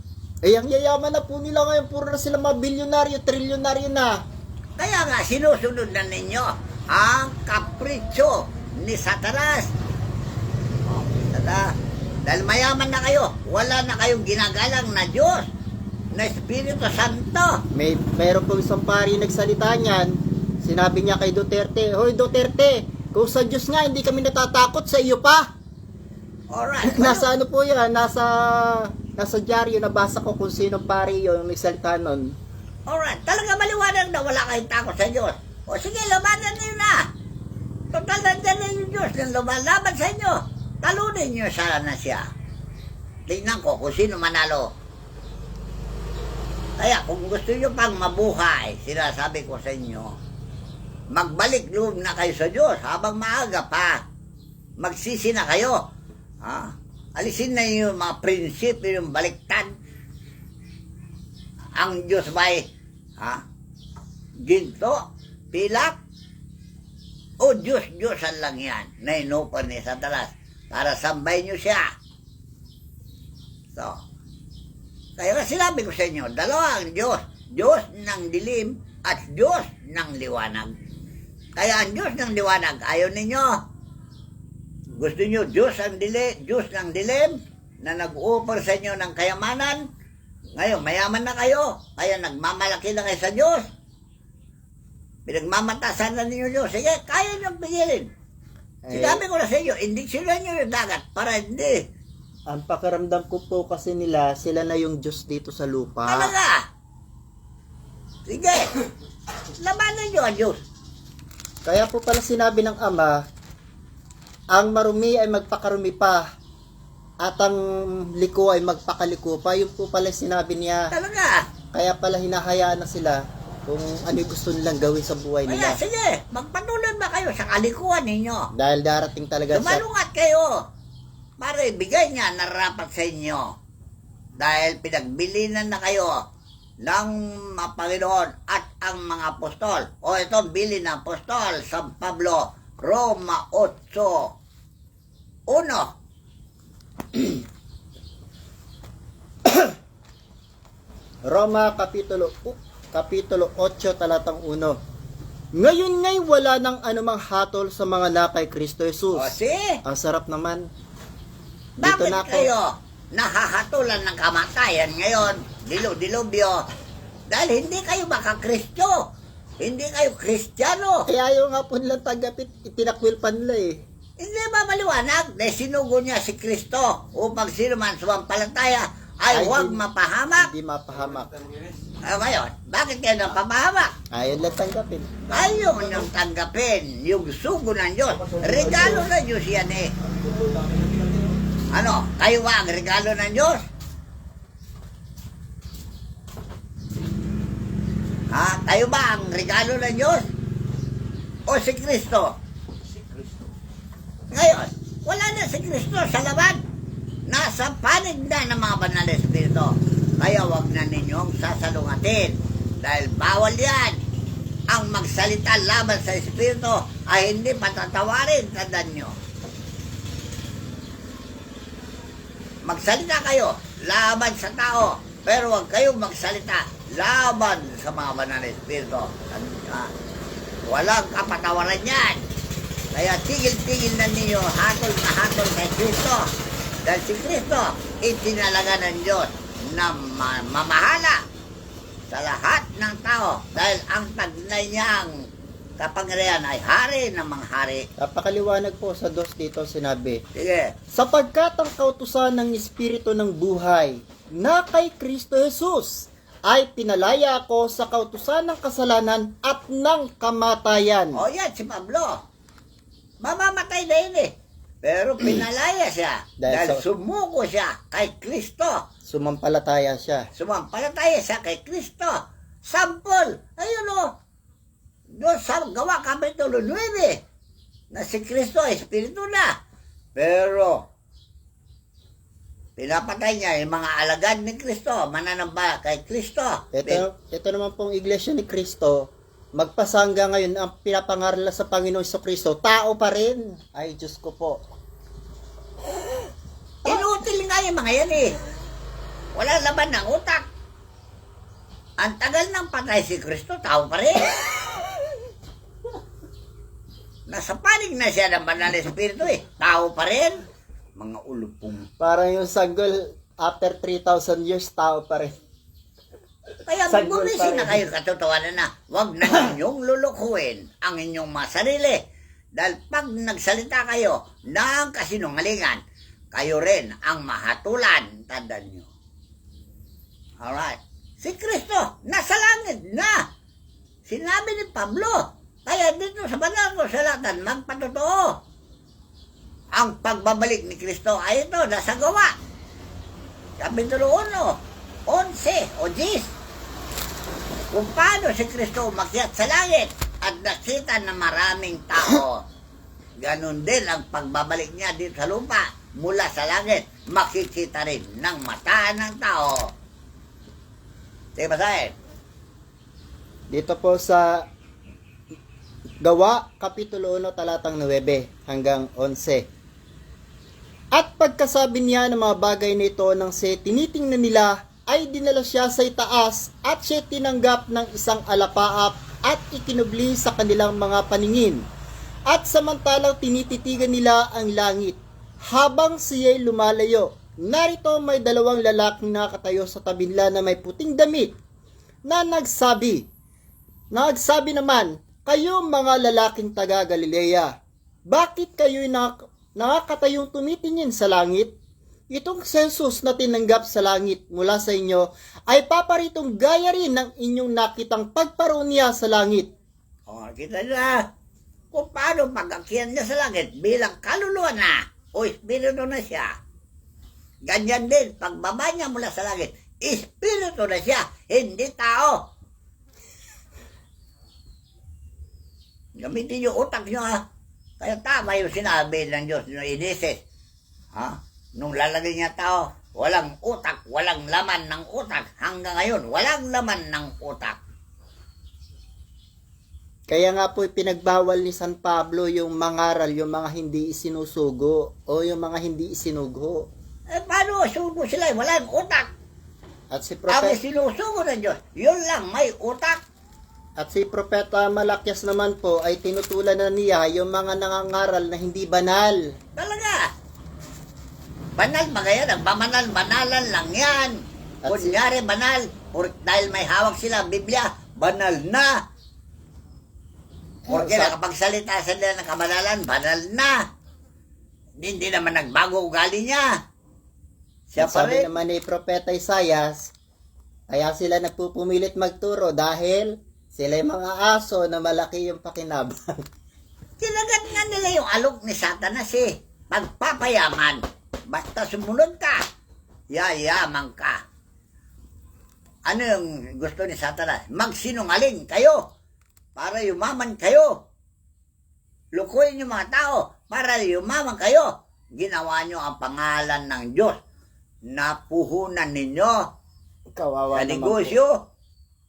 Speaker 1: Eh, ang yayaman na po nila ngayon, puro na sila mga bilyonaryo, trilyonaryo na.
Speaker 2: Kaya nga, sinusunod na ninyo ang kapritsyo ni Satanas. Oh, tada. Dahil mayaman na kayo, wala na kayong ginagalang na Diyos, na Espiritu Santo.
Speaker 1: Mayroon po isang pari nagsalita niyan. Sinabi niya kay Duterte, Hoy Duterte, kung sa Diyos nga, hindi kami natatakot sa iyo pa.
Speaker 2: Alright.
Speaker 1: Nasa ano po yan, nasa dyaryo, nabasa ko kung sino pari yung nagsalita nun.
Speaker 2: Alright. Talaga maliwanag na wala kayong takot sa Diyos. O sige, labanan niyo na. Total, nandiyan na yung Diyos ng lumalaban sa inyo. Talunin niyo sana siya. Tingnan ko kung sino manalo. Kaya kung gusto niyo pang mabuhay, sinasabi ko sa inyo, magbalik loob na kayo sa Diyos habang maaga pa. Magsisi na kayo. Ha? Alisin na yung mga prinsipyo, yung baliktad. Ang Diyos ba'y ginto, pilak, o Diyos-Diyosan lang yan na inupan ni Satanas para sambay nyo siya. So, kaya nga sinabi ko sa inyo, dalawa ang Diyos. Diyos ng dilim at Diyos ng liwanag. Kaya ang Diyos ng liwanag, ayaw ninyo. Gusto nyo Diyos ng dilim na nag-uupar sa inyo ng kayamanan. Ngayon, mayaman na kayo. Kaya nagmamalaki na kayo sa Diyos. Pinagmamatasan na ninyo Diyos. Sige, kaya nyo pigilin. Sinabi ko na sa inyo, indiksyonan nyo yung dagat para hindi.
Speaker 1: Ang pakiramdam ko po kasi nila, sila na yung Diyos dito sa lupa.
Speaker 2: Talaga. Sige, labanan nyo ang Diyos.
Speaker 1: Kaya po pala sinabi ng Ama, ang marumi ay magpakarumi pa, at ang liko ay magpakaliko pa. Yung po pala sinabi niya.
Speaker 2: Talaga.
Speaker 1: Kaya pala hinahayaan na sila kung ano yung gusto nilang gawin sa buhay
Speaker 2: Kaya
Speaker 1: nila.
Speaker 2: sige, magpatuloy ba kayo sa kalikuan ninyo?
Speaker 1: Dahil darating talaga sa...
Speaker 2: Lumalungat kayo para ibigay niya na rapat sa inyo. Dahil pinagbilinan na kayo ng mga Panginoon at ang mga apostol. O ito, bilin ng apostol, San Pablo, Roma 8:1.
Speaker 1: Roma Kapitulo 8, talatang 1. Ngayon ngay wala nang anumang hatol sa mga nakay Kristo Jesus.
Speaker 2: O si,
Speaker 1: Ang sarap naman. Dito
Speaker 2: bakit
Speaker 1: na ako.
Speaker 2: kayo nahahatulan ng kamatayan ngayon? Dilo-dilubyo. Dahil hindi kayo makakristo. Hindi kayo kristyano.
Speaker 1: Kaya ayaw nga po nilang tanggapin, itinakwilpan nila eh.
Speaker 2: Hindi ba maliwanag na sinugo niya si Kristo upang sino man sumampalataya ay huwag
Speaker 1: hindi-
Speaker 2: mapahamak?
Speaker 1: Hindi mapahamak.
Speaker 2: Ngayon, bakit kayo napapahamak?
Speaker 1: Ayaw lang tanggapin.
Speaker 2: Ayaw niyong tanggapin yung sugo ng Diyos. Regalo ng Diyos yan eh. Ano, kayo ba ang regalo ng Diyos? Ha? Kayo ba ang regalo ng Diyos? O si Kristo? Ngayon, wala na si Kristo sa laban. Nasa panig na ng mga banal na espiritu. Kaya wag na ninyong sasalungatin. Dahil bawal yan. Ang magsalita laban sa espiritu ay hindi patatawarin. Tandaan nyo. Magsalita kayo laban sa tao. Pero wag kayong magsalita laban sa mga banal na espiritu. Walang kapatawaran yan. Kaya tigil-tigil na ninyo hatol na hatol kay Kristo. Dahil si Kristo, itinalaga ng Diyos na mamahala sa lahat ng tao. Dahil ang taglay niyang kapangyarihan ay hari ng mga hari.
Speaker 1: Napakaliwanag po sa dos dito sinabi.
Speaker 2: Sige,
Speaker 1: Sapagkat ang kautusan ng Espiritu ng buhay na kay Kristo Jesus ay pinalaya ako sa kautusan ng kasalanan at ng kamatayan.
Speaker 2: o yan si Pablo. Mamamatay na yun eh. Pero pinalaya siya.
Speaker 1: Dahil
Speaker 2: Dahil sumuko siya kay Kristo.
Speaker 1: Sumampalataya siya.
Speaker 2: Sumampalataya siya kay Kristo. Sampol. Ayun o. Doon sa Gawa Kapitulo 9 na si Kristo ay Espiritu na. Pero pinapatay niya yung mga alagad ni Kristo. Mananamba kay Kristo.
Speaker 1: Ito naman pong iglesia ni Kristo, magpasangga ngayon ang pinapangaral sa Panginoon Kristo, tao pa rin. Ay, Diyos ko po.
Speaker 2: Inutil nga yung mga yan eh. Wala laban ng utak. Ang tagal ng patay si Kristo, tao pa rin. Nasa panig na siya ng banal na espiritu eh. Tao pa rin. Mga ulupong.
Speaker 1: Parang yung sanggol, after 3,000 years, tao pa rin.
Speaker 2: Kaya
Speaker 1: Sanggol
Speaker 2: magulisin
Speaker 1: pa
Speaker 2: na
Speaker 1: rin.
Speaker 2: kayo katotohanan na huwag na ninyong lulukuhin ang inyong mga sarili. Dahil pag nagsalita kayo ng kasinungalingan, kayo rin ang mahatulan. Tandaan nyo. Alright. Si Kristo, nasa langit na. Sinabi ni Pablo. Kaya dito sa banal ko salatan, magpatotoo. Ang pagbabalik ni Kristo ay ito, nasa Gawa. Kapitulo 1, 11 o 10. Kung paano si Kristo umakyat sa langit at nakita ng maraming tao. Ganon din ang pagbabalik niya dito sa lupa mula sa langit. Makikita rin ng mata ng tao. Sige ba sa'yo?
Speaker 1: Dito po sa Gawa, Kapitulo 1, talatang 9 hanggang 11. At pagkasabi niya ng mga bagay na ito nang tinitingnan nila, ay dinala siya sa itaas at siya tinanggap ng isang alapaap at ikinubli sa kanilang mga paningin. At samantalang tinititigan nila ang langit, habang siya'y lumalayo, narito may dalawang lalaking nakatayo sa tabi nila na may puting damit, na nagsabi naman, kayo mga lalaking taga Galilea, bakit kayo'y nakakatayong tumitingin sa langit? Itong si Jesus na tinanggap sa langit mula sa inyo ay paparitong gaya rin ng inyong nakitang pagparoon niya sa langit.
Speaker 2: O, kita na kung paano pag-akyan niya sa langit bilang kaluluwa na o espiritu na siya. Ganyan din, pagbaba niya mula sa langit, espiritu na siya, hindi tao. Gamitin yung utak nyo ha. Kaya tama yung sinabi ng Diyos nung Ineses. Ha? Nung lalagay niya tao, walang utak, walang laman ng utak. Hanggang ngayon, walang laman ng utak.
Speaker 1: Kaya nga po pinagbawal ni San Pablo yung mangaral, yung mga hindi isinusugo o yung mga hindi isinugo.
Speaker 2: Eh, paano sugo sila? Walang utak.
Speaker 1: At si
Speaker 2: Ang
Speaker 1: Propeta,
Speaker 2: sinusugo ng Diyos, yun lang, may utak.
Speaker 1: at si Propeta Malakyas naman po ay tinutulan na niya yung mga nangangaral na hindi banal.
Speaker 2: Talaga. Banal ba kaya? Nagbamanal-banalan lang yan.
Speaker 1: At
Speaker 2: Kunyari banal, dahil may hawak sila Biblia, banal na. Porque nakapagsalita sila ng kabanalan, banal na. Hindi naman nagbago ugali niya. Siya
Speaker 1: At
Speaker 2: pa
Speaker 1: sabi
Speaker 2: rin.
Speaker 1: naman ni Propeta Isaias, kaya sila nagpupumilit magturo dahil sila yung mga aso na malaki yung pakinabang.
Speaker 2: Kinagat nga nila yung alok ni Satanas eh. Magpapayaman. Basta sumunod ka, yayaman ka. Ano yung gusto ni Satanas? Magsinungaling kayo para yumaman kayo. Lukuin yung mga tao para yumaman kayo. Ginawa nyo ang pangalan ng Diyos na puhunan ninyo
Speaker 1: Kawawa
Speaker 2: sa
Speaker 1: naman po.
Speaker 2: negosyo.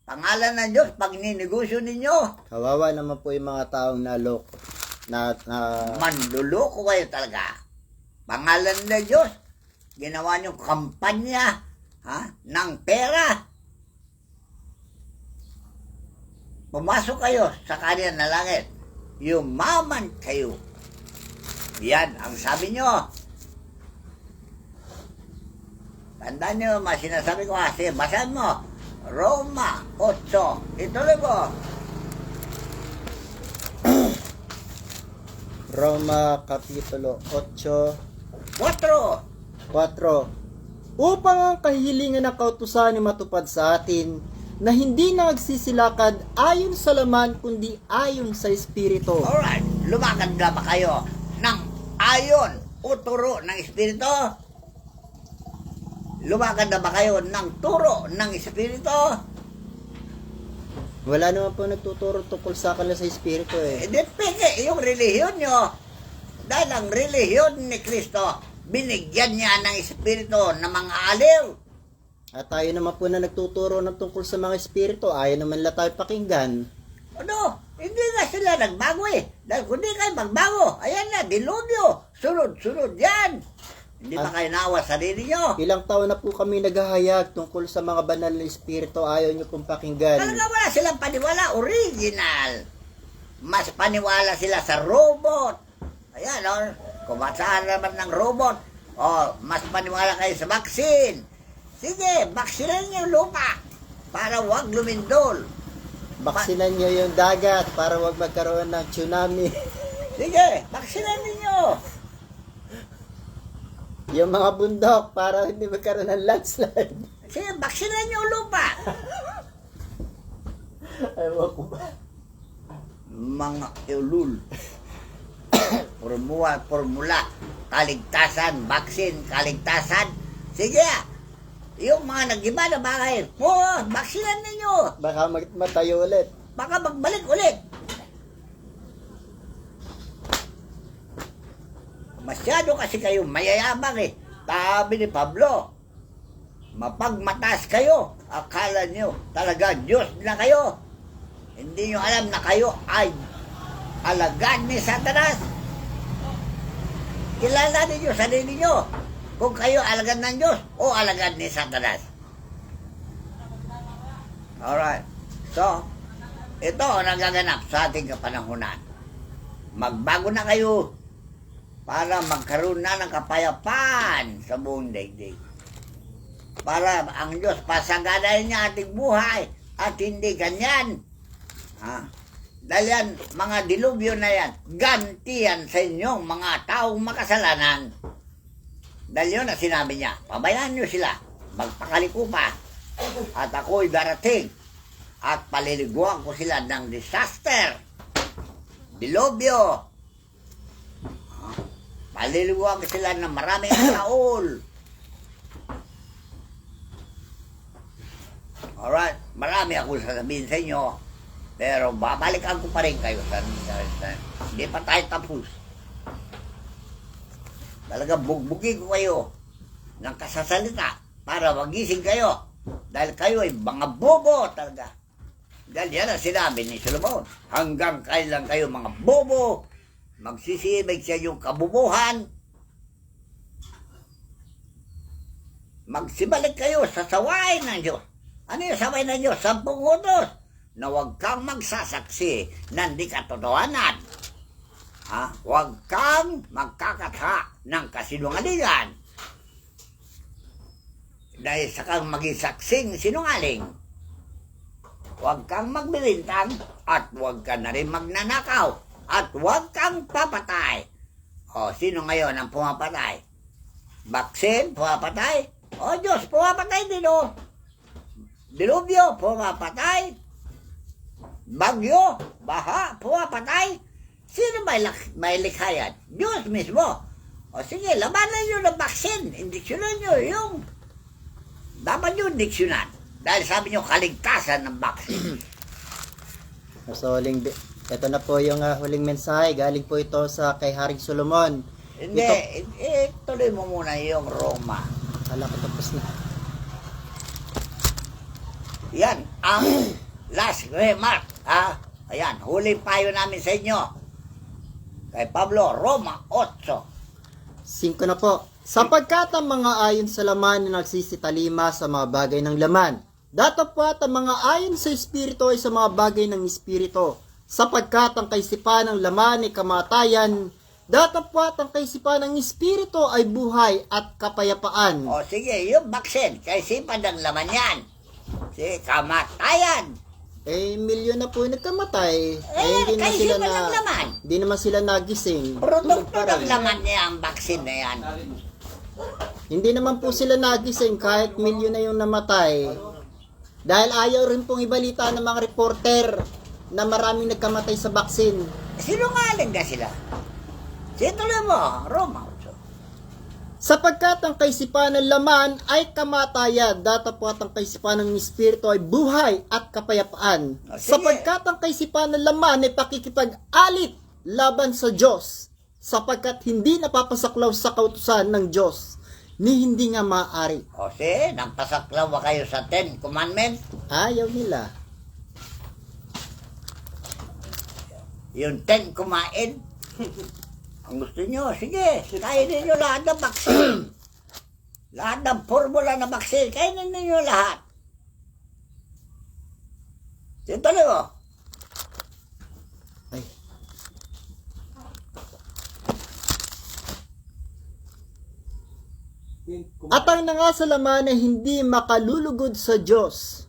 Speaker 2: Pangalan ng Diyos pag ninegosyo ninyo.
Speaker 1: Kawawa naman po yung mga taong naloko.
Speaker 2: Manluloko kayo talaga. Pangalan ng Diyos, ginawa nyo kampanya ng pera. Pumasok kayo sa kanya na langit. Yumaman kayo. Yan ang sabi nyo. Tandaan nyo, sinasabi ko kasi, basahin mo. Roma 8. Ituloy mo.
Speaker 1: Roma Kapitulo 8,
Speaker 2: 4.
Speaker 1: 4. Upang ang kahilingan ng kautusan ay matupad sa atin, na hindi nagsisilakad ayon sa laman, kundi ayon sa Espiritu.
Speaker 2: Alright, lumakad na ba kayo ng ayon o turo ng Espiritu? Lumakad na ba kayo ng turo ng Espiritu?
Speaker 1: Wala naman po nagtuturo tungkol sa kanila sa Espiritu eh.
Speaker 2: Depende yung relihiyon nyo. Dahil ang relihiyon ni Kristo, binigyan niya ng Espiritu ng mga aliw.
Speaker 1: At tayo naman po na nagtuturo ng tungkol sa mga Espiritu, ayaw naman lang tayo pakinggan.
Speaker 2: Ano? Hindi nga sila nagbago eh. Dahil kung di kayo magbago, ayan na, dilubyo. Sunod-sunod yan. Hindi ba kayo nawa sa sarili nyo?
Speaker 1: Ilang taon na po kami naghahayag tungkol sa mga banal na Espiritu, ayaw nyo pong pakinggan.
Speaker 2: Talaga wala silang paniwala, original. Mas paniwala sila sa robot. Ayan, kumasaan naman ng robot. Mas paniwala kayo sa vaccine. Sige, vaksinan niyo yung lupa para wag lumindol.
Speaker 1: Baksinan nyo yung dagat para wag magkaroon ng tsunami.
Speaker 2: Sige, vaksinan niyo.
Speaker 1: Yung mga bundok para hindi magkaroon ng landslide.
Speaker 2: Sige, vaksinan niyo yung lupa.
Speaker 1: Ewan ko ba?
Speaker 2: Mga ulul. Formula, kaligtasan, vaccine, kaligtasan. Sige, yung mga nag-iba na bagay, vaksinan ninyo.
Speaker 1: Baka matayo ulit.
Speaker 2: Baka magbalik ulit. Masyado kasi kayo mayayabang eh. Sabi ni Pablo, mapagmatas kayo. Akala nyo talaga Diyos na kayo. Hindi nyo alam na kayo ay alagad ni Satanas. Kilala ninyo sarili nyo kung kayo alagad ng Diyos o alagad ni Satanas. Alright. So, ito ang nagaganap sa ating kapanahunan. Magbago na kayo para magkaroon na ng kapayapaan sa buong daigdig. Para ang Diyos pasaganahin niya ating buhay at hindi ganyan. Dahil yan, mga dilubyo na yan, gantiyan sa inyong mga taong makasalanan. Dahil yun na sinabi niya, pabayaan niyo sila, magpakaliko pa, at ako'y darating, at paliliguan ko sila ng disaster, dilubyo. Paliliguan ko sila ng maraming taol. Alright, marami ako sasabihin sa inyo. Pero babalikan ko pa rin kayo hindi pa tayo tapos. Talaga bugbugin ko kayo ng kasasalita para magising kayo. Dahil kayo ay mga bobo talaga. Dahil yan ang sinabi ni Solomon. Hanggang kailan kayo mga bobo, magsisibig sa inyong kabubuhan. magsibalik kayo sa sawain ng Diyos. Ano yung sawain ng Diyos? 10 utos na huwag kang magsasaksi ng di katotohanan. Huwag kang magkakatha ng kasinungalingan. Dahil sa kang maging saksing sinungaling. Huwag kang magbibintang at huwag ka na rin magnanakaw at huwag kang papatay. O, sino ngayon ang pumapatay? Baksin, pumapatay? O, Diyos, pumapatay din o. Dilubyo, pumapatay. Bagyo, baha, pumapatay. Sino may likha yan? Diyos mismo. O sige, labanan nyo ng baksin. Indiksyonan nyo yung dapat yung diksyonan. Dahil sabi nyo, kaligtasan ng baksin.
Speaker 1: So, ito na po yung huling mensahe. Galing po ito sa kay Haring Solomon.
Speaker 2: Hindi, tuloy mo muna yung Roma.
Speaker 1: Kala ko tapos na.
Speaker 2: Yan, ang last remark. Ayan, huling payo namin sa inyo. Kay Pablo, Roma 8.
Speaker 1: 5 na po. Sapagkat ang mga ayon sa laman na nagsisitalima sa mga bagay ng laman, datapwat ang mga ayon sa Espiritu ay sa mga bagay ng Espiritu. Sapagkat ang kaisipan ng laman ay kamatayan, datapwat ang kaisipan ng Espiritu ay buhay at kapayapaan.
Speaker 2: O sige, yung baksin, kaisipan ng laman yan. Sige, kamatayan.
Speaker 1: Milyon na po yung nagkamatay. Hindi na
Speaker 2: kaisipan
Speaker 1: sila
Speaker 2: ng laman.
Speaker 1: Hindi naman sila nagising.
Speaker 2: Produkto ng laman niya ang baksin na yan.
Speaker 1: Hindi naman po sila nagising kahit milyon na yung namatay. Dahil ayaw rin pong ibalita ng mga reporter na maraming nagkamatay sa baksin.
Speaker 2: Sinungaling na sila. Situloy mo, Roma 8.
Speaker 1: Sapagkat ang kaisipan ng laman ay kamatayan, datapwat ang kaisipan ng Espiritu ay buhay at kapayapaan.
Speaker 2: Sige.
Speaker 1: Sapagkat ang kaisipan ng laman ay pakikipag-alit laban sa Diyos, sapagkat hindi napapasaklaw sa kautusan ng Diyos, ni hindi nga maaari.
Speaker 2: O sige, nampasaklaw ba kayo sa 10 Commandments?
Speaker 1: Ayaw nila.
Speaker 2: Yung 10 kumain. Ang gusto nyo, sige, kainin nyo lahat ng baksin. Lahat ng formula na baksin, kainin nyo lahat. Situloy mo.
Speaker 1: Ay. At ang nangasalaman ay hindi makalulugod sa Diyos.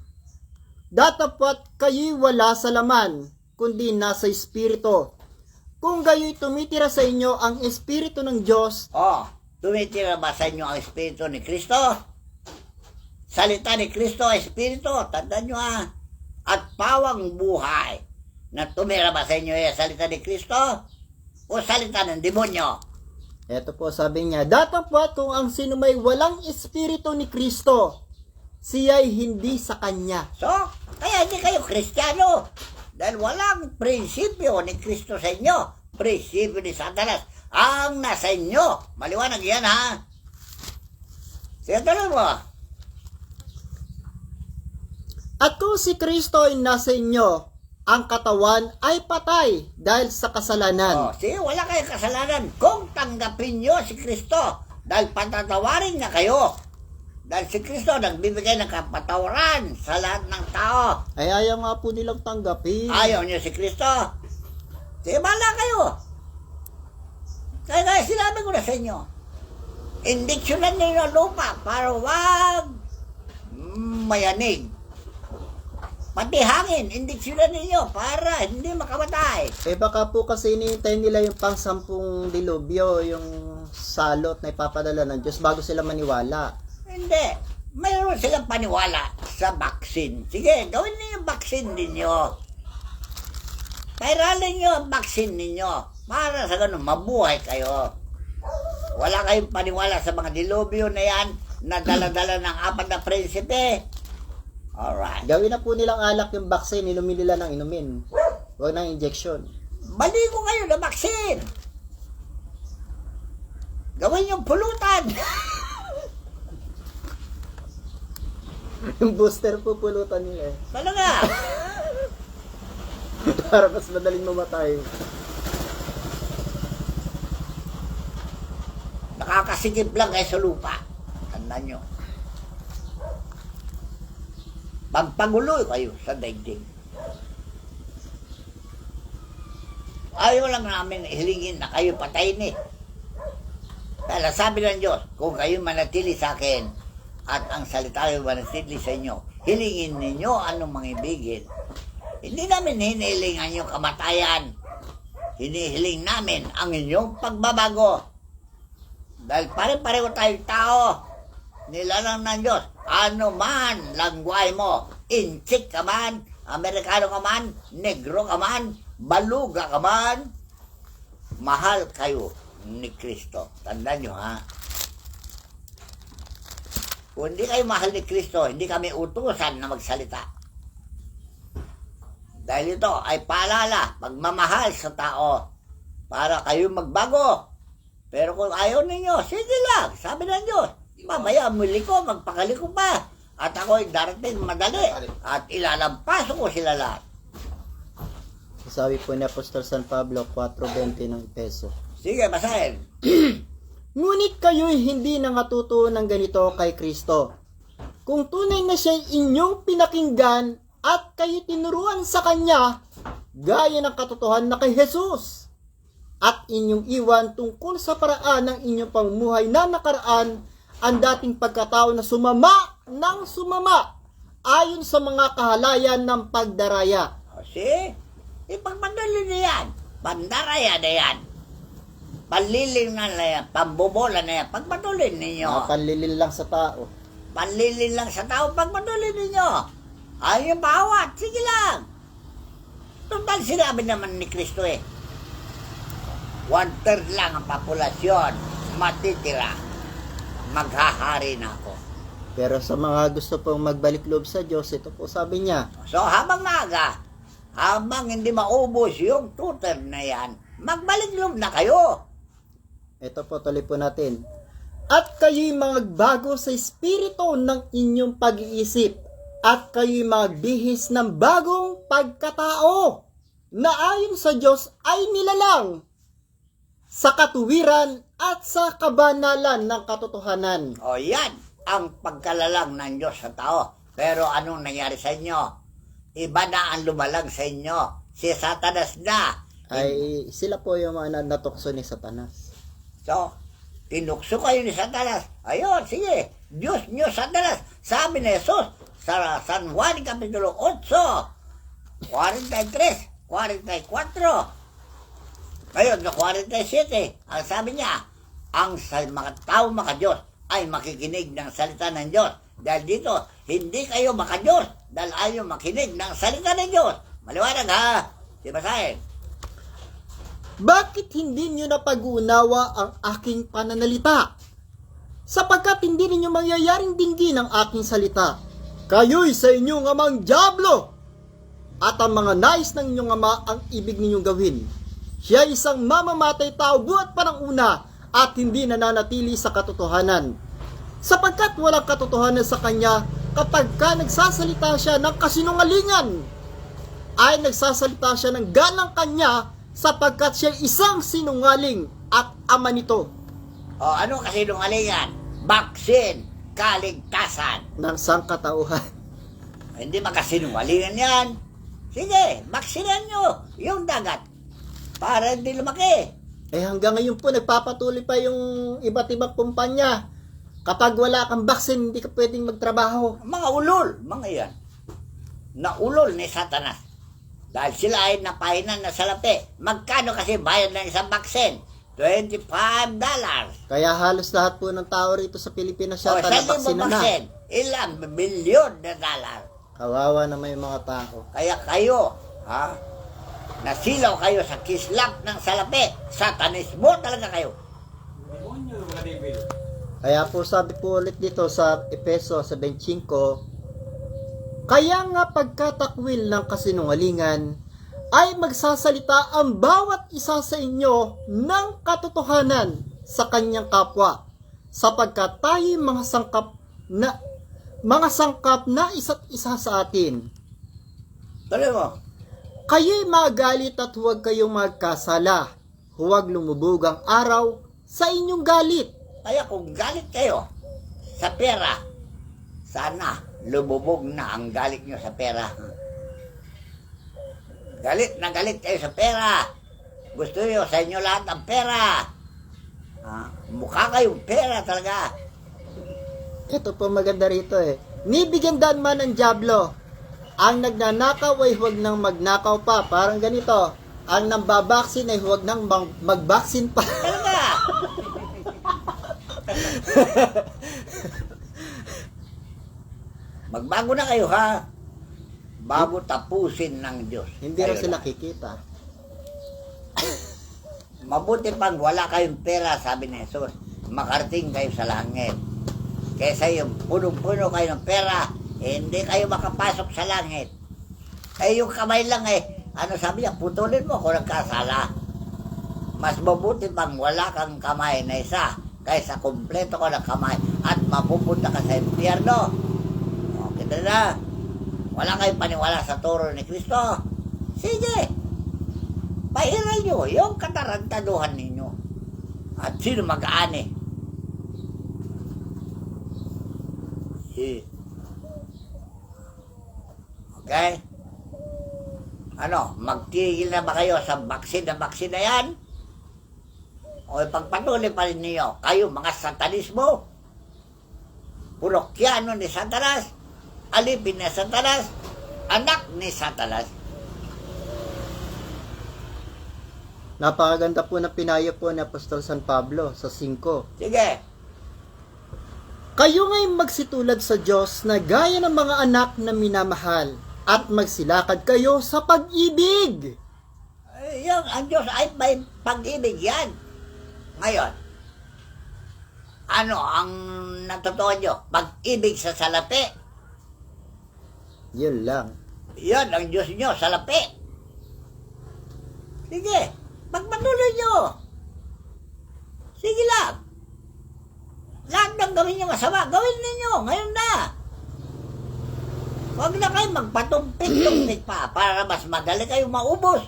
Speaker 1: Datapwat kayo'y wala sa laman, kundi nasa Espiritu. Kung gayo'y tumitira sa inyo ang Espiritu ng Diyos,
Speaker 2: Tumitira ba sa inyo ang Espiritu ni Kristo? Salita ni Kristo, Espiritu, tandaan nyo at pawang buhay. Na tumira ba sa inyo yung salita ni Kristo? O salita ng demonyo?
Speaker 1: eto po sabi niya, datapwat kung ang sino may walang Espiritu ni Kristo, siya'y hindi sa Kanya.
Speaker 2: So, kaya hindi kayo Kristiyano. Dahil walang prinsipyo ni Kristo sa inyo. Prinsipyo ni Satanas ang nasa inyo. Maliwanag yan, ha? Sige, tuloy mo.
Speaker 1: At kung si Kristo ay nasa inyo, ang katawan ay patay dahil sa kasalanan.
Speaker 2: Sige, wala kayong kasalanan kung tanggapin nyo si Kristo. Dahil patatawarin niya kayo. Dahil si Kristo nagbibigay ng kapatawaran sa lahat ng tao.
Speaker 1: Ay ayaw nga po nilang tanggapin.
Speaker 2: Ayaw niyo si Kristo. Sige, bahala kayo. Kaya sinabi ko na sa inyo, indiksyonan ninyo ang lupa para wag mayanig. Pati hangin, indiksyonan ninyo para hindi makamatay.
Speaker 1: Baka po kasi hinihintay nila yung pang 10 dilubyo, yung salot na ipapadala ng Diyos bago sila maniwala.
Speaker 2: Hindi. Mayroon silang paniwala sa vaccine. Sige, gawin niyo yung vaccine ninyo. Pairalin niyo ang vaccine ninyo. Para sa ganun, mabuhay kayo. Wala kayong paniwala sa mga dilubyo na yan na dala-dala ng 4 na prinsipe. Alright.
Speaker 1: Gawin na po nilang alak yung vaccine, inumin nila ng inumin. Huwag ng injection.
Speaker 2: Baligo kayo na vaccine. Gawin yung pulutan.
Speaker 1: Yung booster po pulutan nila eh.
Speaker 2: Talaga.
Speaker 1: Para mas madaling mamatay.
Speaker 2: Nakakasigip lang kayo sa lupa. Tandaan nyo. pampagulo kayo sa daigdig. Ayaw lang namin hilingin na kayo patayin eh. Kaya sabi ng Diyos, kung kayo manatili sa akin at ang salita ay manatili sa inyo, hilingin ninyo anong mangibigin. Hindi namin hinihilingan yung kamatayan. Hinihiling namin ang inyong pagbabago. Dahil pare-pareho tayong tao. Nilalang ng Diyos, ano man langway mo, inchik ka man, Amerikano ka man, negro ka man, baluga ka man, mahal kayo ni Kristo. Tandaan nyo ha. Kung hindi kayo mahal ni Kristo, hindi kami utusan na magsalita. Dahil ito ay paalala, pagmamahal sa tao para kayo magbago. Pero kung ayaw ninyo, sige lang, sabi ng Diyos, mamaya muli ko, magpakaliko pa. At ako'y darating madali at ilalampaso ko sila lahat.
Speaker 1: Sabi po ni Apostol San Pablo, 4.20 ng peso.
Speaker 2: Sige, basahin.
Speaker 1: Ngunit kayo'y hindi nangatuto ng ganito kay Kristo. Kung tunay na siya'y inyong pinakinggan at kayo tinuruan sa Kanya, gaya ng katotohanan na kay Jesus, at inyong iwan tungkol sa paraan ng inyong pamumuhay na nakaraan, ang dating pagkatao na sumama ng sumama, ayon sa mga kahalayan ng pagdaraya.
Speaker 2: Kasi, ipagmadali na yan. Pandaraya na yan. Panliling na yan. Pambobola na yan. Pagmadali ninyo.
Speaker 1: Panlilin lang sa tao.
Speaker 2: Panliling lang sa tao. Pagmadali ninyo. Ayaw yung bawat. Sige lang. Total sinabi naman ni Kristo eh. 1/3 lang ang populasyon. Matitira. Maghahari na ako.
Speaker 1: Pero sa mga gusto pong magbalik loob sa Diyos, ito po sabi niya.
Speaker 2: So habang maaga, habang hindi maubos yung tutor na yan, magbalik loob na kayo.
Speaker 1: Ito po, tuloy po natin. At kayo'y magbago sa espiritu ng inyong pag-iisip, at kayo'y magbihis ng bagong pagkatao, na ayon sa Diyos ay nilalang, sa katuwiran at sa kabanalan ng katotohanan.
Speaker 2: O yan, ang pagkalalang ng Diyos sa tao. Pero anong nangyari sa inyo? Iba na ang lumalang sa inyo. Si Satanas na.
Speaker 1: Ay, sila po yung mga natukso ni Satanas.
Speaker 2: So, tinukso kayo ni Satanas. Ayun, sige. Diyos nyo, Satanas. Sabi ni Jesus sa San Juan, Kapitulo 8, 43, 44. Ngayon, na 47, ang sabi niya, ang mga tao maka-Diyos ay makikinig ng salita ng Diyos. Dahil dito, hindi kayo maka-Diyos dahil ayaw makinig ng salita ng Diyos. Maliwanag ha? Di ba sa'yo?
Speaker 1: Bakit hindi nyo napag-uunawa ang aking pananalita? Sapagkat hindi ninyo mangyayaring dinggin ang aking salita. Kayo'y sa inyong amang dyablo, at ang mga nais ng inyong ama ang ibig ninyong gawin. Siya isang mamamatay tao buhat pa ng una at hindi nananatili sa katotohanan. Sapagkat walang katotohanan sa kanya kapag ka nagsasalita siya ng kasinungalingan, ay nagsasalita siya ng ganang kanya sapagkat siya isang sinungaling at ama nito.
Speaker 2: O ano kasi nungalingan? Baksin, kaligtasan.
Speaker 1: Ng sangkatauhan.
Speaker 2: Hindi makasinungalingan yan. Sige, baksinan nyo yung dagat para hindi lumaki.
Speaker 1: Eh hanggang ngayon po nagpapatuloy pa yung iba't ibang kumpanya. Kapag wala kang baksin, hindi ka pwedeng magtrabaho.
Speaker 2: Mga ulol, mga yan. Naulol ni Satanas. Dahil sila ay napahinan na salapi. Magkano kasi bayad ng isang baksin? $25.
Speaker 1: Kaya halos lahat po ng tao rito sa Pilipinas
Speaker 2: O,
Speaker 1: yata
Speaker 2: sa
Speaker 1: nabaksina na.
Speaker 2: baksin, ilang bilyon na dollar.
Speaker 1: Kawawa na may mga tao.
Speaker 2: Kaya kayo, ha? Nasilaw kayo sa kislap ng salapi. Satanismo talaga kayo.
Speaker 1: Kaya po sabi po ulit dito sa Efeso 7:5, kaya nga pagkatakwil ng kasinungalingan ay magsasalita ang bawat isa sa inyo ng katotohanan sa kanyang kapwa, sapagkat tayo'y mga sangkap na isa't isa sa atin.
Speaker 2: Tuloy mo.
Speaker 1: Kayo'y magalit at huwag kayong magkasala. Huwag lumubog ang araw sa inyong galit.
Speaker 2: Kaya kung galit kayo sa pera, sana lumubog na ang galit nyo sa pera. Galit na galit kayo sa pera. Gusto nyo sa inyo lahat ang pera. Mukha kayong pera talaga.
Speaker 1: Ito po maganda rito eh. Nibigyan daan man ng dyablo. Ang nagnanakaw ay huwag nang magnakaw pa. Parang ganito. Ang nambabaksin ay huwag nang magbaksin pa.
Speaker 2: Talaga. Magbago na kayo ha. Bago tapusin ng Diyos.
Speaker 1: Hindi
Speaker 2: Kayo
Speaker 1: rin sila
Speaker 2: na.
Speaker 1: kikita.
Speaker 2: Mabuti pang wala kayong pera, sabi ni Jesus. Makarating kayo sa langit. Kaysa yung punong-puno kayo ng pera, hindi kayo makapasok sa langit. Yung kamay lang ano sabi niya, putulin mo kung nagkasala. Mas mabuti pang wala kang kamay na isa, kaysa kumpleto ka ng kamay at mapupunta ka sa impyerno. Okay na. Wala kayong paniwala sa turo ni Kristo. Sige. Pairal nyo yung katarantaduhan ninyo. At sino mag-aani? Okay? Ano, magtigil na ba kayo sa baksin na yan? O ipagpatuloy pa rin ninyo, kayo mga satanismo, purokyano ni Satanas, alipin ni Satanas, anak ni Satanas.
Speaker 1: Napakaganda po na pinayo po ni Apostol San Pablo sa 5.
Speaker 2: Sige,
Speaker 1: Kayo ngayong magsitulad sa Diyos na gaya ng mga anak na minamahal at magsilakad kayo sa pag-ibig.
Speaker 2: yung ang Diyos ay may pag-ibig yan. Ngayon, ano ang natutuwa nyo? Pag-ibig sa salapi.
Speaker 1: Yun lang.
Speaker 2: Yan ang Diyos nyo, salapi. Sige, pagpatuloy nyo. Sige lang. Lahat ng gawin nyo masama, gawin ninyo, ngayon na. Huwag na kayo magpatumpik-tumpik pa para mas madali kayo maubos.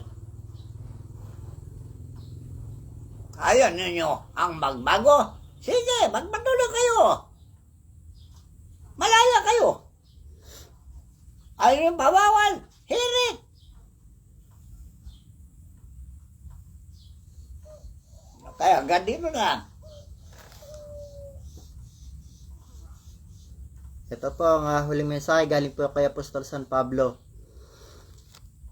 Speaker 2: Ayaw ninyo ang magbago? Sige, magpatuloy kayo. Malaya kayo. Ayaw yung bawawal, hirit. Kaya ganito na.
Speaker 1: Ito po ang huling mensahe galing po kay Apostol San Pablo.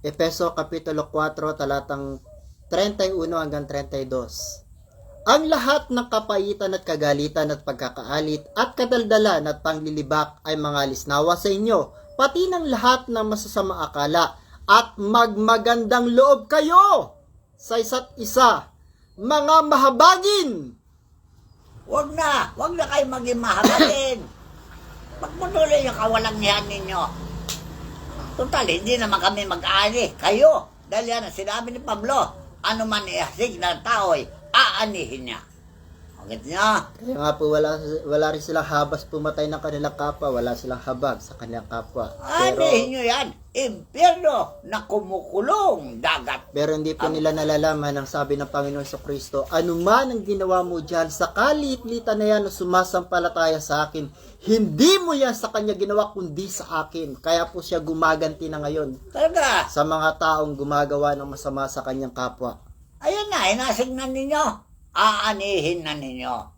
Speaker 1: Efeso Kapitulo 4, talatang 31 hanggang 32. Ang lahat ng kapaitan at kagalitan at pagkakaalit at kadaldalan at panglilibak ay mga lisnawa sa inyo, pati ng lahat ng masasama akala, at magmagandang loob kayo sa isa't isa, mga mahabagin.
Speaker 2: Huwag na kayo maging mahabagin. Pagpatuloy yung kawalangihan ninyo. Total, hindi naman kami mag-aani. Kayo, dahil yan ang sinabi ni Pablo, ano man ihasig ng tao'y aanihin niya. Okay niya?
Speaker 1: Kaya nga po wala rin silang habas pumatay ng kanilang kapwa, wala silang habag sa kanilang kapwa.
Speaker 2: Aanihin nyo yan. Impyerno na kumukulong dagat.
Speaker 1: Pero hindi po nila nalalaman ang sabi ng Panginoon sa Kristo, anuman ang ginawa mo dyan sa kaliit-litan na yan na sumasampalataya sa akin, hindi mo yan sa kanya ginawa kundi sa akin. Kaya po siya gumaganti na ngayon
Speaker 2: Talaga.
Speaker 1: sa mga taong gumagawa ng masama sa kanyang kapwa.
Speaker 2: Ayan na, inasignan ninyo. Aanihin na ninyo.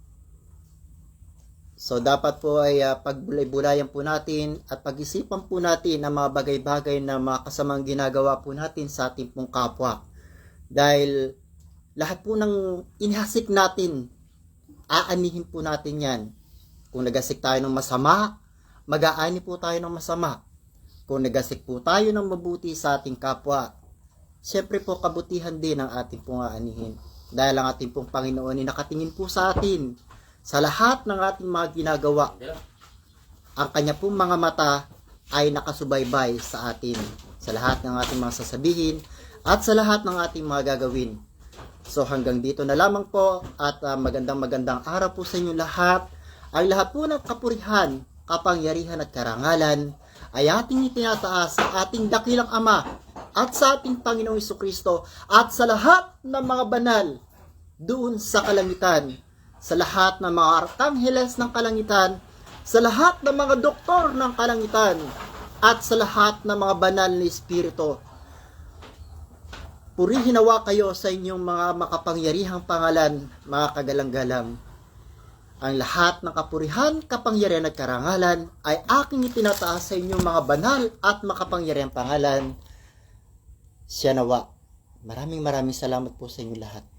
Speaker 1: So dapat po ay pagbulay-bulayan po natin at pag-isipan po natin ang mga bagay-bagay na mga kasamang ginagawa po natin sa ating pong kapwa. Dahil lahat po ng inihasik natin, aanihin po natin yan. Kung nagasik tayo ng masama, mag-aani po tayo ng masama. Kung nagasik po tayo ng mabuti sa ating kapwa, siyempre po kabutihan din ang ating pong aanihin. Dahil ang ating pong Panginoon ay nakatingin po sa atin sa lahat ng ating mga ginagawa. Ang kanya pong mga mata ay nakasubaybay sa atin, sa lahat ng ating mga sasabihin at sa lahat ng ating mga gagawin. So hanggang dito na lamang po at magandang araw po sa inyo lahat. Ang lahat po ng kapurihan, kapangyarihan at karangalan ay ating itinataas sa ating dakilang Ama at sa ating Panginoong Jesucristo at sa lahat ng mga banal doon sa kalangitan, sa lahat ng mga arkangheles ng kalangitan, sa lahat ng mga doktor ng kalangitan, at sa lahat ng mga banal na espiritu. Purihin nawa kayo sa inyong mga makapangyarihang pangalan, mga kagalang-galang. Ang lahat ng kapurihan, kapangyarihan at karangalan ay aking itinataas sa inyong mga banal at makapangyarihang pangalan. Siya nawa. Maraming salamat po sa inyo lahat.